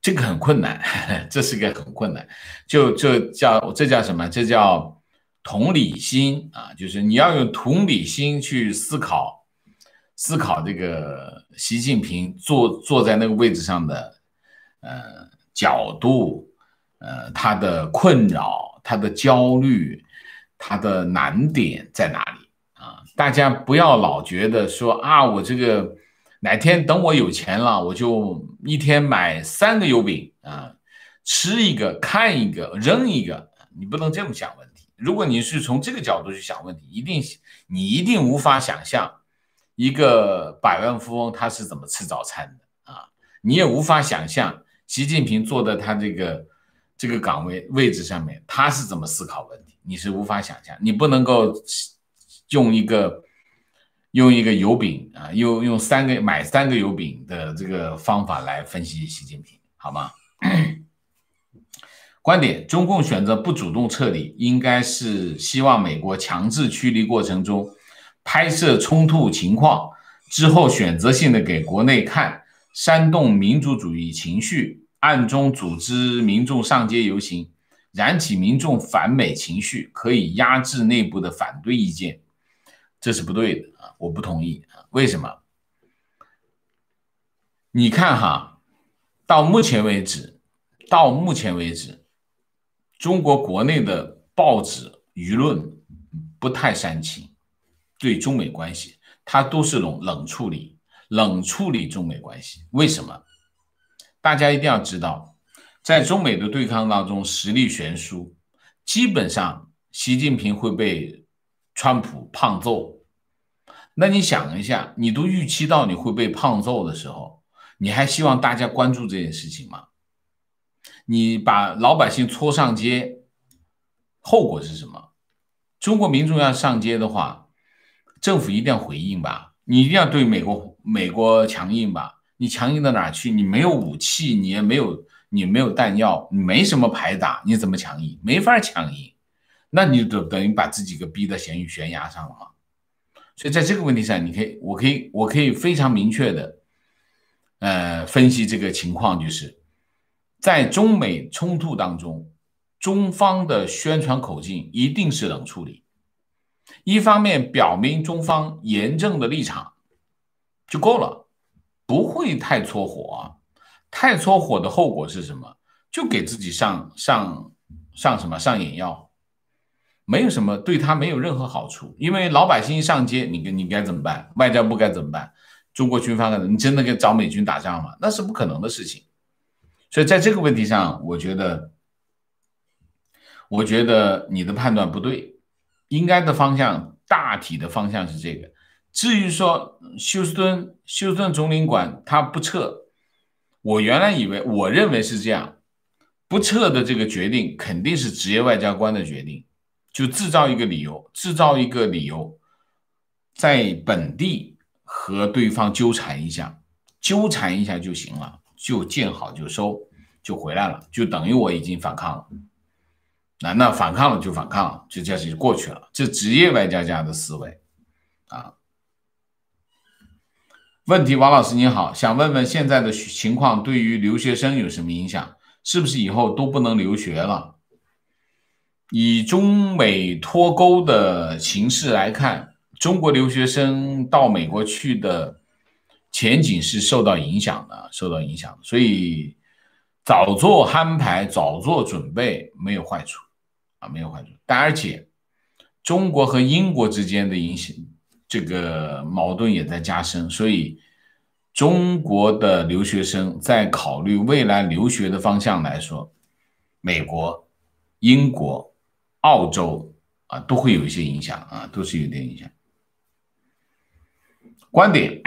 这个很困难，这是个很困难，这叫什么？这叫同理心啊，就是你要用同理心去思考这个习近平坐在那个位置上的角度，他的困扰，他的焦虑，他的难点在哪里？大家不要老觉得说啊，我这个哪天等我有钱了，我就一天买3个油饼啊，吃一个看一个扔一个，你不能这么想问题。如果你是从这个角度去想问题，你一定无法想象一个百万富翁他是怎么吃早餐的啊，你也无法想象习近平坐在他这个位置上面他是怎么思考问题，你是无法想象，你不能够用一个油饼啊，买3个油饼的这个方法来分析习近平，好吗？观点：中共选择不主动撤离，应该是希望美国强制驱离过程中拍摄冲突情况，之后选择性的给国内看，煽动民族主义情绪，暗中组织民众上街游行，燃起民众反美情绪，可以压制内部的反对意见。这是不对的啊，我不同意啊。为什么？你看哈，到目前为止，中国国内的报纸舆论不太煽情，对中美关系，它都是冷处理中美关系。为什么？大家一定要知道，在中美的对抗当中，实力悬殊，基本上习近平会被川普胖揍。那你想一下，你都预期到你会被胖揍的时候，你还希望大家关注这件事情吗？你把老百姓搓上街，后果是什么？中国民众要上街的话，政府一定要回应吧，你一定要对美国强硬吧？你强硬到哪去？你没有武器，你没有弹药，你没什么牌打，你怎么强硬？没法强硬，那你就等于把自己给逼到悬崖上了嘛。所以在这个问题上，我可以非常明确的分析这个情况，就是在中美冲突当中，中方的宣传口径一定是冷处理，一方面表明中方严正的立场就够了，不会太搓火，太搓火的后果是什么？就给自己上眼药。没有什么，对他没有任何好处，因为老百姓一上街，你该怎么办？外交部该怎么办？中国军方该怎么？你真的给找美军打仗吗？那是不可能的事情。所以在这个问题上，我觉得你的判断不对，应该的方向，大体的方向是这个。至于说休斯顿总领馆他不撤，我认为是这样，不撤的这个决定肯定是职业外交官的决定。就制造一个理由，在本地和对方纠缠一下，纠缠一下就行了，就见好就收，就回来了，就等于我已经反抗了。那反抗了就反抗了，就这样就过去了。这职业外交家的思维啊。问题，王老师您好，想问问现在的情况对于留学生有什么影响？是不是以后都不能留学了？以中美脱钩的形势来看，中国留学生到美国去的前景是受到影响的，所以早做安排，早做准备没有坏处啊，没有坏处。而且中国和英国之间的影响，这个矛盾也在加深，所以中国的留学生在考虑未来留学的方向来说，美国、英国、澳洲啊都会有一些影响啊，都是有点影响。观点，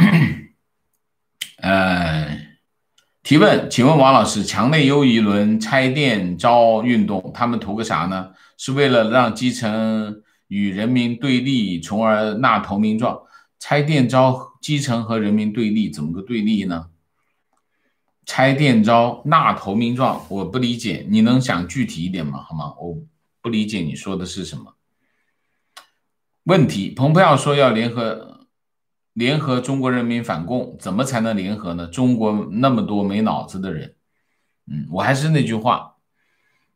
提问，请问王老师，墙内优一轮拆店招运动，他们图个啥呢？是为了让基层与人民对立，从而纳投名状？拆店招基层和人民对立，怎么个对立呢？拆店招纳投名状，我不理解，你能讲具体一点吗？好吗？我不理解你说的是什么问题。蓬佩奥说要联合中国人民反共，怎么才能联合呢？中国那么多没脑子的人，我还是那句话，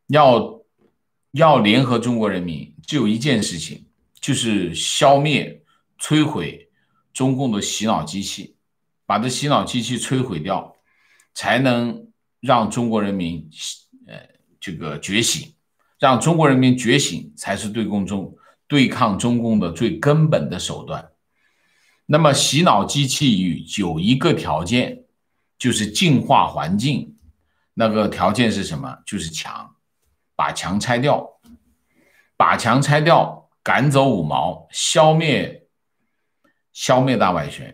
要联合中国人民，只有一件事情，就是消灭、摧毁中共的洗脑机器，把这洗脑机器摧毁掉，才能让中国人民这个觉醒，让中国人民觉醒才是对抗中共的最根本的手段。那么洗脑机器有一个条件，就是净化环境，那个条件是什么？就是墙，把墙拆掉，赶走五毛，消灭大外宣，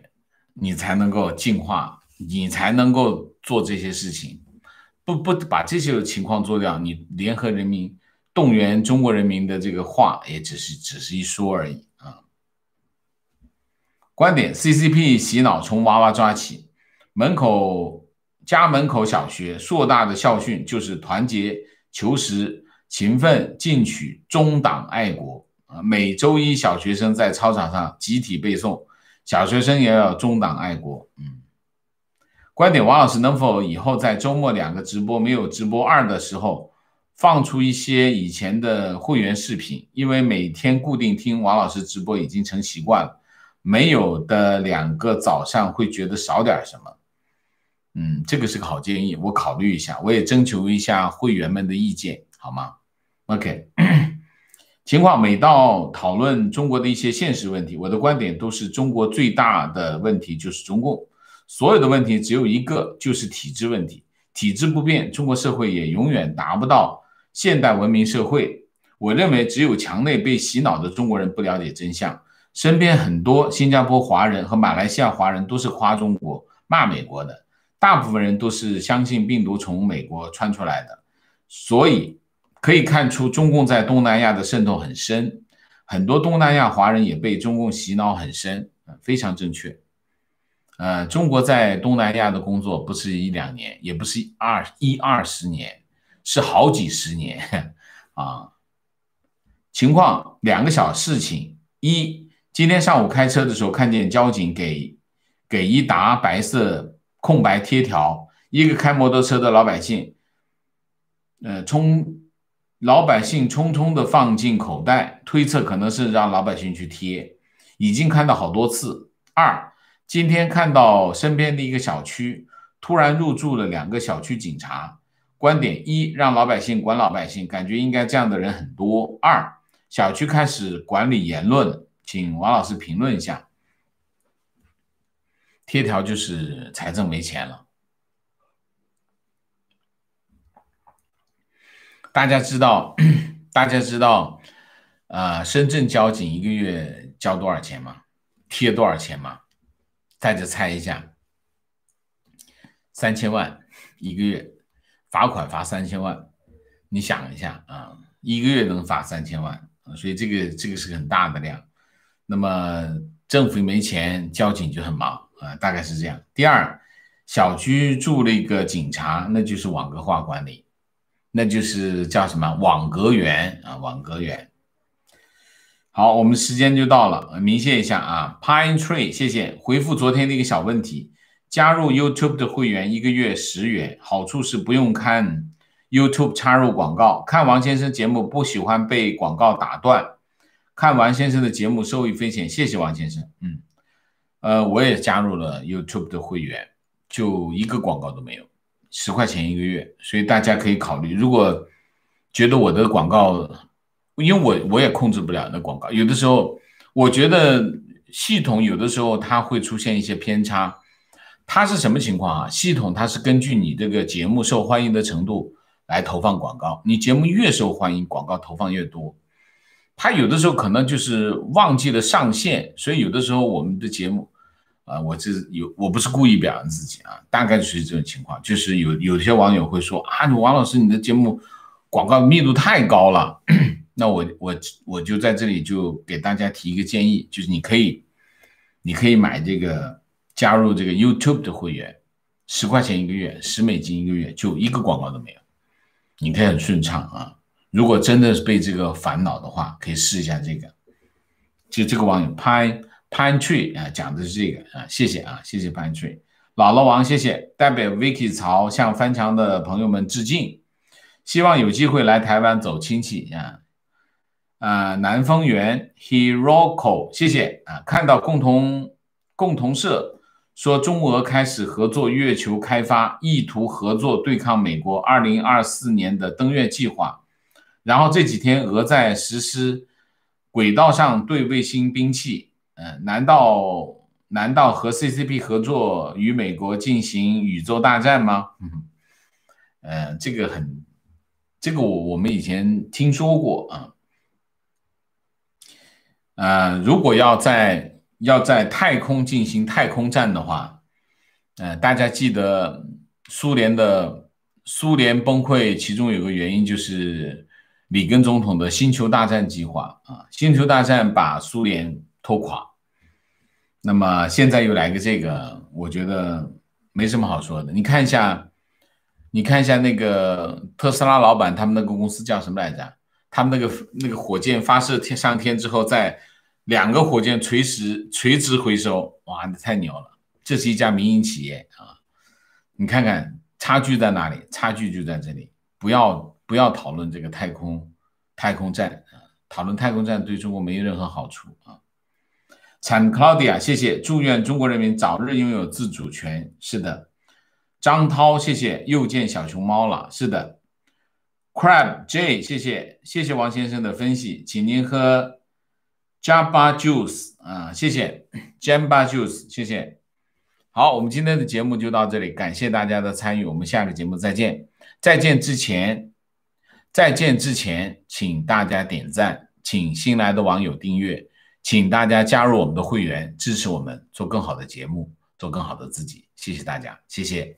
你才能够净化，你才能够做这些事情。不把这些情况做掉，你联合人民动员中国人民的这个话也只是一说而已啊。观点 ：CCP 洗脑从娃娃抓起，家门口小学硕大的校训就是团结、求实、勤奋、进取、忠党爱国。每周一小学生在操场上集体背诵，小学生也要忠党爱国。观点：王老师能否以后在周末2个直播没有直播2的时候，放出一些以前的会员视频？因为每天固定听王老师直播已经成习惯了，没有的2个早上会觉得少点什么。这个是个好建议，我考虑一下，我也征求一下会员们的意见，好吗 ？OK， 情况每到讨论中国的一些现实问题，我的观点都是中国最大的问题就是中共，所有的问题只有一个，就是体制问题。体制不变，中国社会也永远达不到现代文明社会。我认为只有墙内被洗脑的中国人不了解真相，身边很多新加坡华人和马来西亚华人都是夸中国、骂美国的。大部分人都是相信病毒从美国传出来的，所以可以看出中共在东南亚的渗透很深，很多东南亚华人也被中共洗脑很深，非常正确。中国在东南亚的工作不是1-2年，也不是20年，是好几十年啊。情况2个小事情：一，今天上午开车的时候看见交警给一沓白色空白贴条，一个开摩托车的老百姓，老百姓匆匆的放进口袋，推测可能是让老百姓去贴，已经看到好多次。2，今天看到身边的一个小区突然入驻了2个小区警察。观点：一，让老百姓管老百姓，感觉应该这样的人很多。2，小区开始管理言论，请王老师评论一下。贴条就是财政没钱了。大家知道深圳交警1个月交多少钱吗？贴多少钱吗？大家猜一下。3000万1个月，罚款罚3000万，你想一下啊，1个月能罚3000万，所以这个是很大的量。那么政府没钱，交警就很忙。大概是这样。第2，小区住了一个警察，那就是网格化管理，那就是叫什么网格员啊，网格员。好，我们时间就到了，明谢一下啊 ，Pine Tree， 谢谢回复昨天的一个小问题，加入 YouTube 的会员1个月10元，好处是不用看 YouTube 插入广告，看王先生节目不喜欢被广告打断，看王先生的节目受益匪浅，谢谢王先生。我也加入了 YouTube 的会员，就一个广告都没有，10块钱1个月，所以大家可以考虑，如果觉得我的广告，因为我也控制不了那广告，有的时候我觉得系统有的时候它会出现一些偏差，它是什么情况啊？系统它是根据你这个节目受欢迎的程度来投放广告，你节目越受欢迎，广告投放越多。它有的时候可能就是忘记了上线，所以有的时候我们的节目，我不是故意表扬自己啊，大概就是这种情况，就是有些网友会说啊，王老师你的节目广告密度太高了。那我就在这里就给大家提一个建议，就是你可以买这个加入这个 YouTube 的会员，10块钱1个月，10美金1个月，就一个广告都没有，你可以很顺畅啊。如果真的是被这个烦恼的话，可以试一下这个。就这个网友 Pine Tree 啊，讲的是这个啊，谢谢啊，谢谢 Pine Tree。姥姥王，谢谢，代表 Vicky 曹向翻墙的朋友们致敬，希望有机会来台湾走亲戚啊。南丰园 Hiroko， 谢谢啊！看到共同社说中俄开始合作月球开发，意图合作对抗美国2024年的登月计划。然后这几天俄在实施轨道上对卫星兵器，难道和 CCP 合作与美国进行宇宙大战吗？这个我们以前听说过啊。如果要在太空进行太空战的话，大家记得苏联崩溃，其中有个原因就是里根总统的星球大战计划啊，星球大战把苏联拖垮。那么现在又来个这个，我觉得没什么好说的。你看一下那个特斯拉老板他们那个公司叫什么来着？他们那个火箭发射上天之后，在2个火箭垂直回收，哇，那太牛了！这是一家民营企业啊，你看看差距在哪里？差距就在这里。不要讨论这个太空战啊，讨论太空战对中国没有任何好处啊。产 Claudia， 谢谢，祝愿中国人民早日拥有自主权。是的，张涛，谢谢，又见小熊猫了。是的 ，Crab J， 谢谢王先生的分析，请您喝 Jamba Juice 啊，谢谢 Jamba Juice， 谢谢。好，我们今天的节目就到这里，感谢大家的参与，我们下个节目再见。再见之前，请大家点赞，请新来的网友订阅，请大家加入我们的会员，支持我们做更好的节目，做更好的自己。谢谢大家，谢谢。